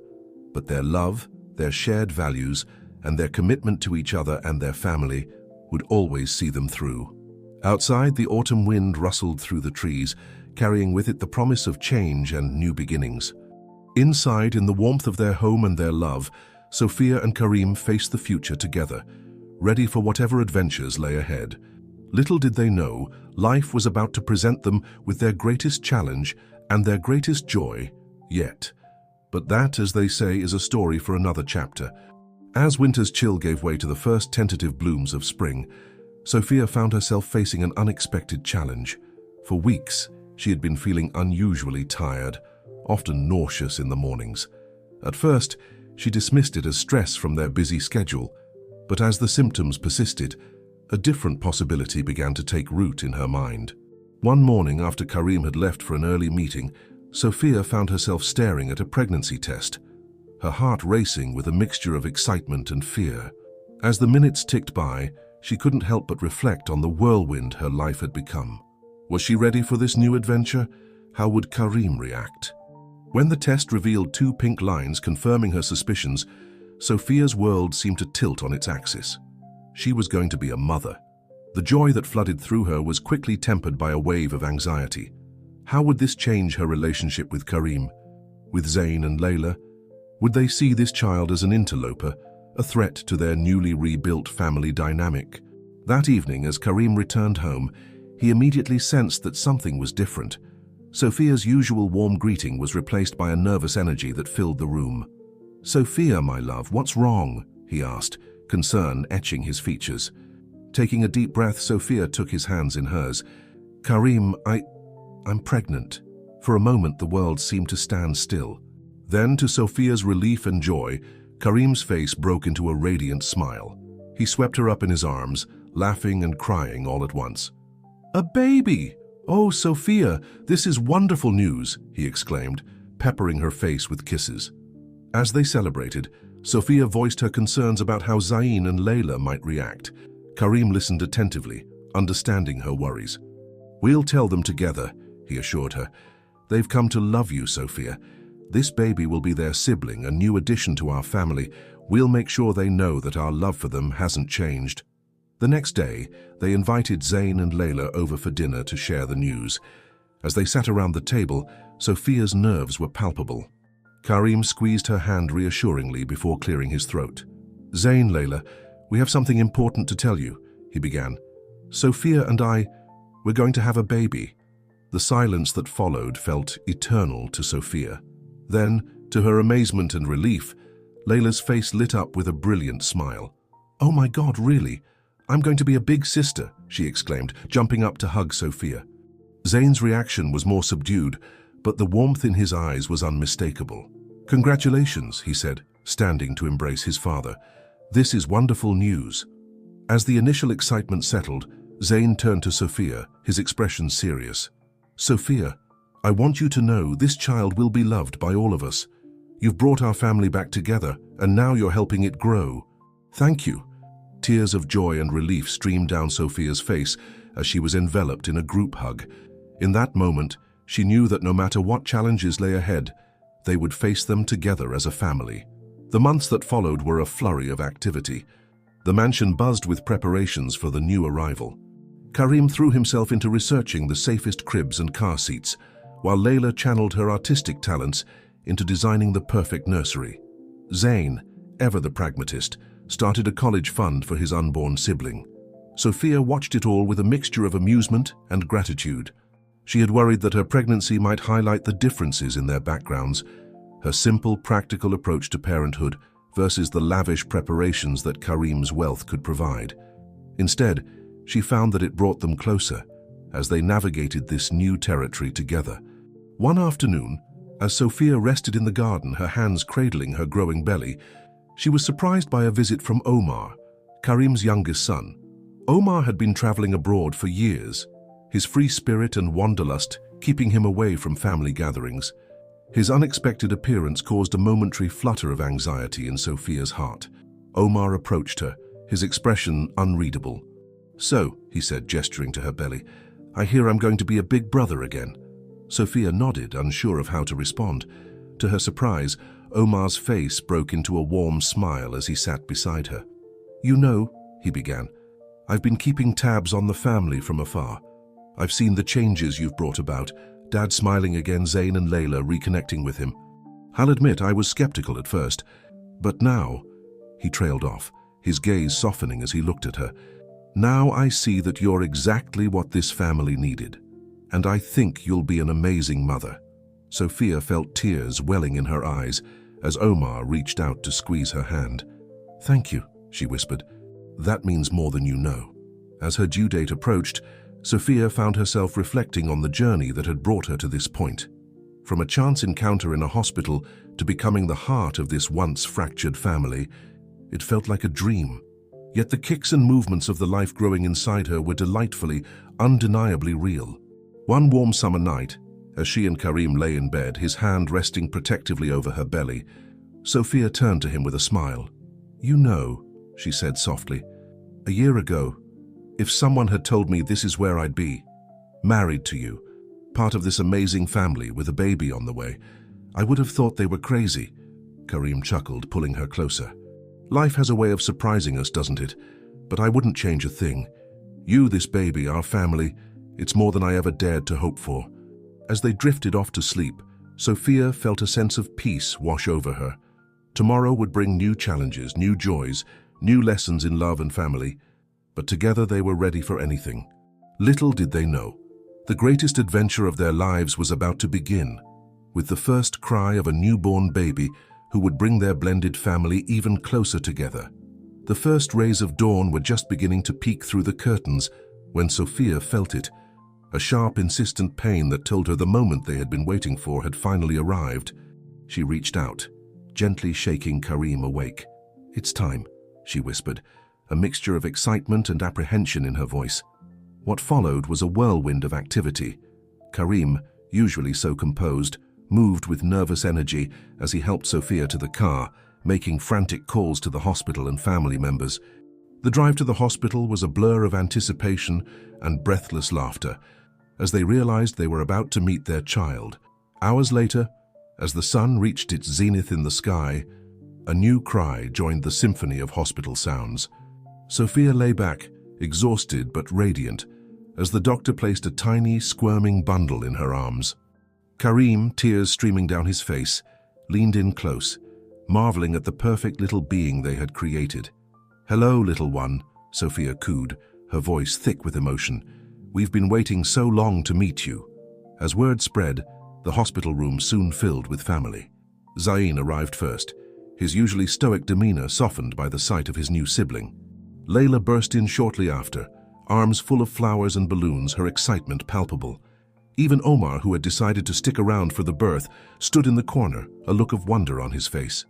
But their love, their shared values, and their commitment to each other and their family would always see them through. Outside, the autumn wind rustled through the trees, carrying with it the promise of change and new beginnings. Inside, in the warmth of their home and their love, Sophia and Karim faced the future together, ready for whatever adventures lay ahead. Little did they know, life was about to present them with their greatest challenge and their greatest joy yet. But that, as they say, is a story for another chapter. As winter's chill gave way to the first tentative blooms of spring, Sophia found herself facing an unexpected challenge. For weeks, she had been feeling unusually tired, often nauseous in the mornings. At first, she dismissed it as stress from their busy schedule, but as the symptoms persisted, a different possibility began to take root in her mind. One morning, after Karim had left for an early meeting, Sophia found herself staring at a pregnancy test, her heart racing with a mixture of excitement and fear. As the minutes ticked by, she couldn't help but reflect on the whirlwind her life had become. Was she ready for this new adventure? How would Karim react? When the test revealed 2 pink lines confirming her suspicions, Sophia's world seemed to tilt on its axis. She was going to be a mother. The joy that flooded through her was quickly tempered by a wave of anxiety. How would this change her relationship with Karim, with Zayn and Layla? Would they see this child as an interloper, a threat to their newly rebuilt family dynamic? That evening, as Karim returned home, he immediately sensed that something was different. Sophia's usual warm greeting was replaced by a nervous energy that filled the room. "Sophia, my love, what's wrong?" he asked, concern etching his features. Taking a deep breath, Sophia took his hands in hers. "Karim, I'm pregnant." For a moment, the world seemed to stand still. Then, to Sophia's relief and joy, Karim's face broke into a radiant smile. He swept her up in his arms, laughing and crying all at once. "A baby! Oh, Sophia, this is wonderful news," he exclaimed, peppering her face with kisses. As they celebrated, Sophia voiced her concerns about how Zayn and Layla might react. Karim listened attentively, understanding her worries. "We'll tell them together," he assured her. "They've come to love you, Sophia. This baby will be their sibling, a new addition to our family. We'll make sure they know that our love for them hasn't changed." The next day, they invited Zayn and Layla over for dinner to share the news. As they sat around the table, Sophia's nerves were palpable. Karim squeezed her hand reassuringly before clearing his throat. "Zayn, Layla, we have something important to tell you," he began. "Sophia and we're going to have a baby." The silence that followed felt eternal to Sophia. Then, to her amazement and relief, Layla's face lit up with a brilliant smile. "Oh my God, really? I'm going to be a big sister," she exclaimed, jumping up to hug Sophia. Zayn's reaction was more subdued, but the warmth in his eyes was unmistakable. "Congratulations," he said, standing to embrace his father. "This is wonderful news." As the initial excitement settled, Zayn turned to Sophia, his expression serious. "Sophia, I want you to know this child will be loved by all of us. You've brought our family back together, and now you're helping it grow. Thank you." Tears of joy and relief streamed down Sophia's face as she was enveloped in a group hug. In that moment, she knew that no matter what challenges lay ahead, they would face them together as a family. The months that followed were a flurry of activity. The mansion buzzed with preparations for the new arrival. Karim threw himself into researching the safest cribs and car seats, while Layla channeled her artistic talents into designing the perfect nursery. Zayn, ever the pragmatist, started a college fund for his unborn sibling. Sophia watched it all with a mixture of amusement and gratitude. She had worried that her pregnancy might highlight the differences in their backgrounds, her simple, practical approach to parenthood versus the lavish preparations that Karim's wealth could provide. Instead, she found that it brought them closer as they navigated this new territory together. One afternoon, as Sophia rested in the garden, her hands cradling her growing belly, she was surprised by a visit from Omar, Karim's youngest son. Omar had been traveling abroad for years, his free spirit and wanderlust keeping him away from family gatherings. His unexpected appearance caused a momentary flutter of anxiety in Sophia's heart. Omar approached her, his expression unreadable. "So," he said, gesturing to her belly, "I hear I'm going to be a big brother again." Sophia nodded, unsure of how to respond. To her surprise, Omar's face broke into a warm smile as he sat beside her. "You know," he began, "I've been keeping tabs on the family from afar. I've seen the changes you've brought about." Dad smiling again, Zayn and Layla reconnecting with him. "I'll admit I was skeptical at first, but now," he trailed off, his gaze softening as he looked at her, "now I see that you're exactly what this family needed. And I think you'll be an amazing mother." Sophia felt tears welling in her eyes as Omar reached out to squeeze her hand. "Thank you," she whispered. "That means more than you know." As her due date approached, Sophia found herself reflecting on the journey that had brought her to this point. From a chance encounter in a hospital to becoming the heart of this once fractured family, it felt like a dream. Yet the kicks and movements of the life growing inside her were delightfully, undeniably real. One warm summer night, as she and Karim lay in bed, his hand resting protectively over her belly, Sophia turned to him with a smile. "You know," she said softly, "a year ago, if someone had told me this is where I'd be, married to you, part of this amazing family with a baby on the way, I would have thought they were crazy." Karim chuckled, pulling her closer. "Life has a way of surprising us, doesn't it? But I wouldn't change a thing. You, this baby, our family, it's more than I ever dared to hope for." As they drifted off to sleep, Sophia felt a sense of peace wash over her. Tomorrow would bring new challenges, new joys, new lessons in love and family, but together they were ready for anything. Little did they know, the greatest adventure of their lives was about to begin, with the first cry of a newborn baby who would bring their blended family even closer together. The first rays of dawn were just beginning to peek through the curtains when Sophia felt it, a sharp, insistent pain that told her the moment they had been waiting for had finally arrived. She reached out, gently shaking Karim awake. "It's time," she whispered, a mixture of excitement and apprehension in her voice. What followed was a whirlwind of activity. Karim, usually so composed, moved with nervous energy as he helped Sophia to the car, making frantic calls to the hospital and family members. The drive to the hospital was a blur of anticipation and breathless laughter, as they realized they were about to meet their child. Hours later, as the sun reached its zenith in the sky, a new cry joined the symphony of hospital sounds. Sophia lay back, exhausted but radiant, as the doctor placed a tiny, squirming bundle in her arms. Karim, tears streaming down his face, leaned in close, marveling at the perfect little being they had created. "Hello, little one," Sophia cooed, her voice thick with emotion. "We've been waiting so long to meet you." As word spread, the hospital room soon filled with family. Zayn arrived first, his usually stoic demeanor softened by the sight of his new sibling. Layla burst in shortly after, arms full of flowers and balloons, her excitement palpable. Even Omar, who had decided to stick around for the birth, stood in the corner, a look of wonder on his face.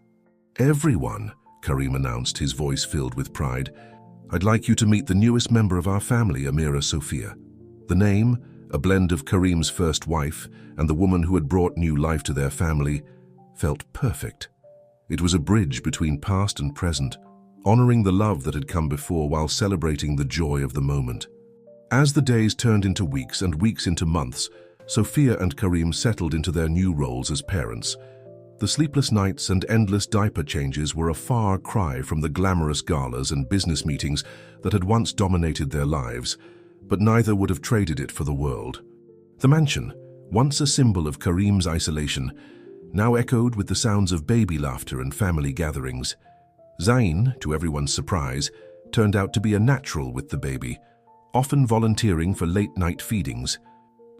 "Everyone," Karim announced, his voice filled with pride, "I'd like you to meet the newest member of our family, Amira Sophia." The name, a blend of Karim's first wife and the woman who had brought new life to their family, felt perfect. It was a bridge between past and present, honoring the love that had come before while celebrating the joy of the moment. As the days turned into weeks and weeks into months, Sophia and Karim settled into their new roles as parents. The sleepless nights and endless diaper changes were a far cry from the glamorous galas and business meetings that had once dominated their lives, but neither would have traded it for the world. The mansion, once a symbol of Karim's isolation, now echoed with the sounds of baby laughter and family gatherings. Zain, to everyone's surprise, turned out to be a natural with the baby, often volunteering for late-night feedings.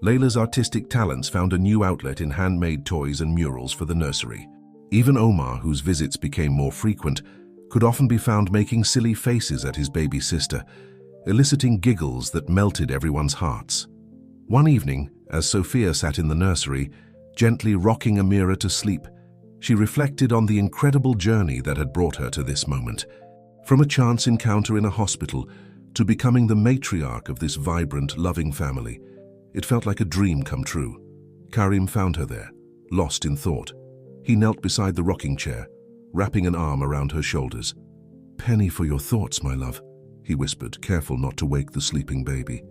Layla's artistic talents found a new outlet in handmade toys and murals for the nursery. Even Omar, whose visits became more frequent, could often be found making silly faces at his baby sister, eliciting giggles that melted everyone's hearts. One evening, as Sophia sat in the nursery, gently rocking Amira to sleep, she reflected on the incredible journey that had brought her to this moment. From a chance encounter in a hospital to becoming the matriarch of this vibrant, loving family, it felt like a dream come true. Karim found her there, lost in thought. He knelt beside the rocking chair, wrapping an arm around her shoulders. "Penny for your thoughts, my love," he whispered, careful not to wake the sleeping baby.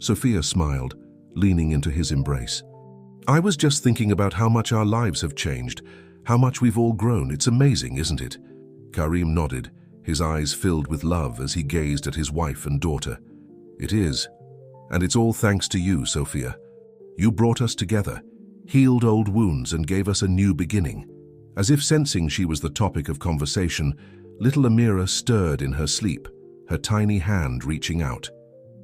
Sophia smiled, leaning into his embrace. "I was just thinking about how much our lives have changed, how much we've all grown. It's amazing, isn't it?" Karim nodded, his eyes filled with love as he gazed at his wife and daughter. "It is. And it's all thanks to you, Sophia. You brought us together, healed old wounds and gave us a new beginning." As if sensing she was the topic of conversation, little Amira stirred in her sleep, her tiny hand reaching out.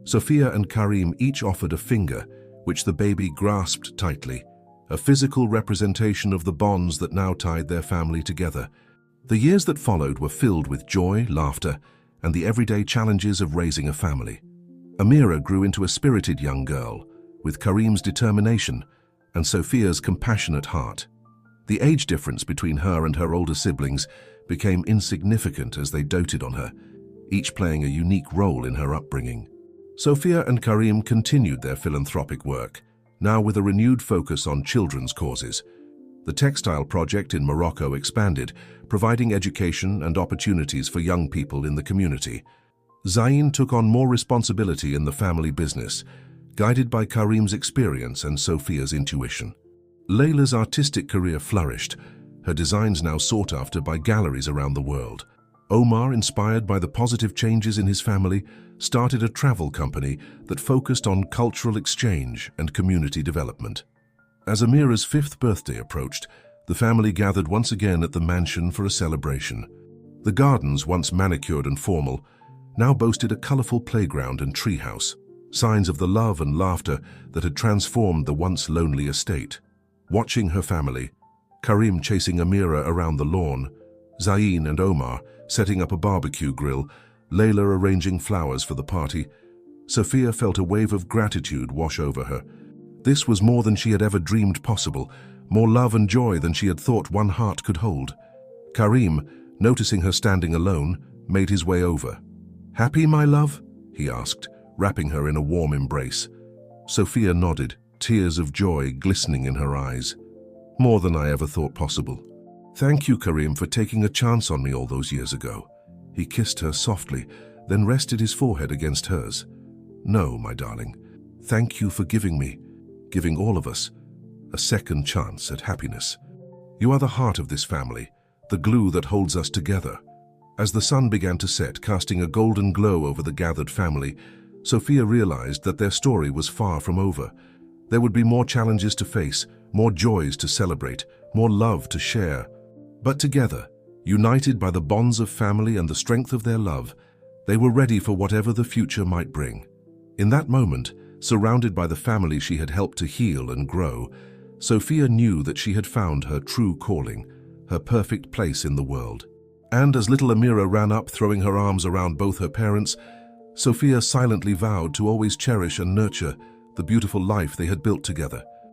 Sophia and Karim each offered a finger, which the baby grasped tightly, a physical representation of the bonds that now tied their family together. The years that followed were filled with joy, laughter, and the everyday challenges of raising a family. Amira grew into a spirited young girl, with Karim's determination and Sophia's compassionate heart. The age difference between her and her older siblings became insignificant as they doted on her, each playing a unique role in her upbringing. Sophia and Karim continued their philanthropic work, now with a renewed focus on children's causes. The textile project in Morocco expanded, providing education and opportunities for young people in the community. Zain took on more responsibility in the family business, guided by Karim's experience and Sophia's intuition. Layla's artistic career flourished, her designs now sought after by galleries around the world. Omar, inspired by the positive changes in his family, started a travel company that focused on cultural exchange and community development. As Amira's 5th birthday approached, the family gathered once again at the mansion for a celebration. The gardens, once manicured and formal, now boasted a colorful playground and treehouse, signs of the love and laughter that had transformed the once lonely estate. Watching her family, Karim chasing Amira around the lawn, Zain and Omar setting up a barbecue grill, Layla arranging flowers for the party, Sophia felt a wave of gratitude wash over her. This was more than she had ever dreamed possible, more love and joy than she had thought one heart could hold. Karim, noticing her standing alone, made his way over. "Happy, my love?" he asked, wrapping her in a warm embrace. Sophia nodded, tears of joy glistening in her eyes. "More than I ever thought possible. Thank you, Karim, for taking a chance on me all those years ago." He kissed her softly, then rested his forehead against hers. "No, my darling. Thank you for giving all of us, a second chance at happiness. You are the heart of this family, the glue that holds us together." As the sun began to set, casting a golden glow over the gathered family, Sophia realized that their story was far from over. There would be more challenges to face, more joys to celebrate, more love to share. But together, united by the bonds of family and the strength of their love, they were ready for whatever the future might bring. In that moment, surrounded by the family she had helped to heal and grow, Sophia knew that she had found her true calling, her perfect place in the world. And as little Amira ran up, throwing her arms around both her parents, Sophia silently vowed to always cherish and nurture the beautiful life they had built together.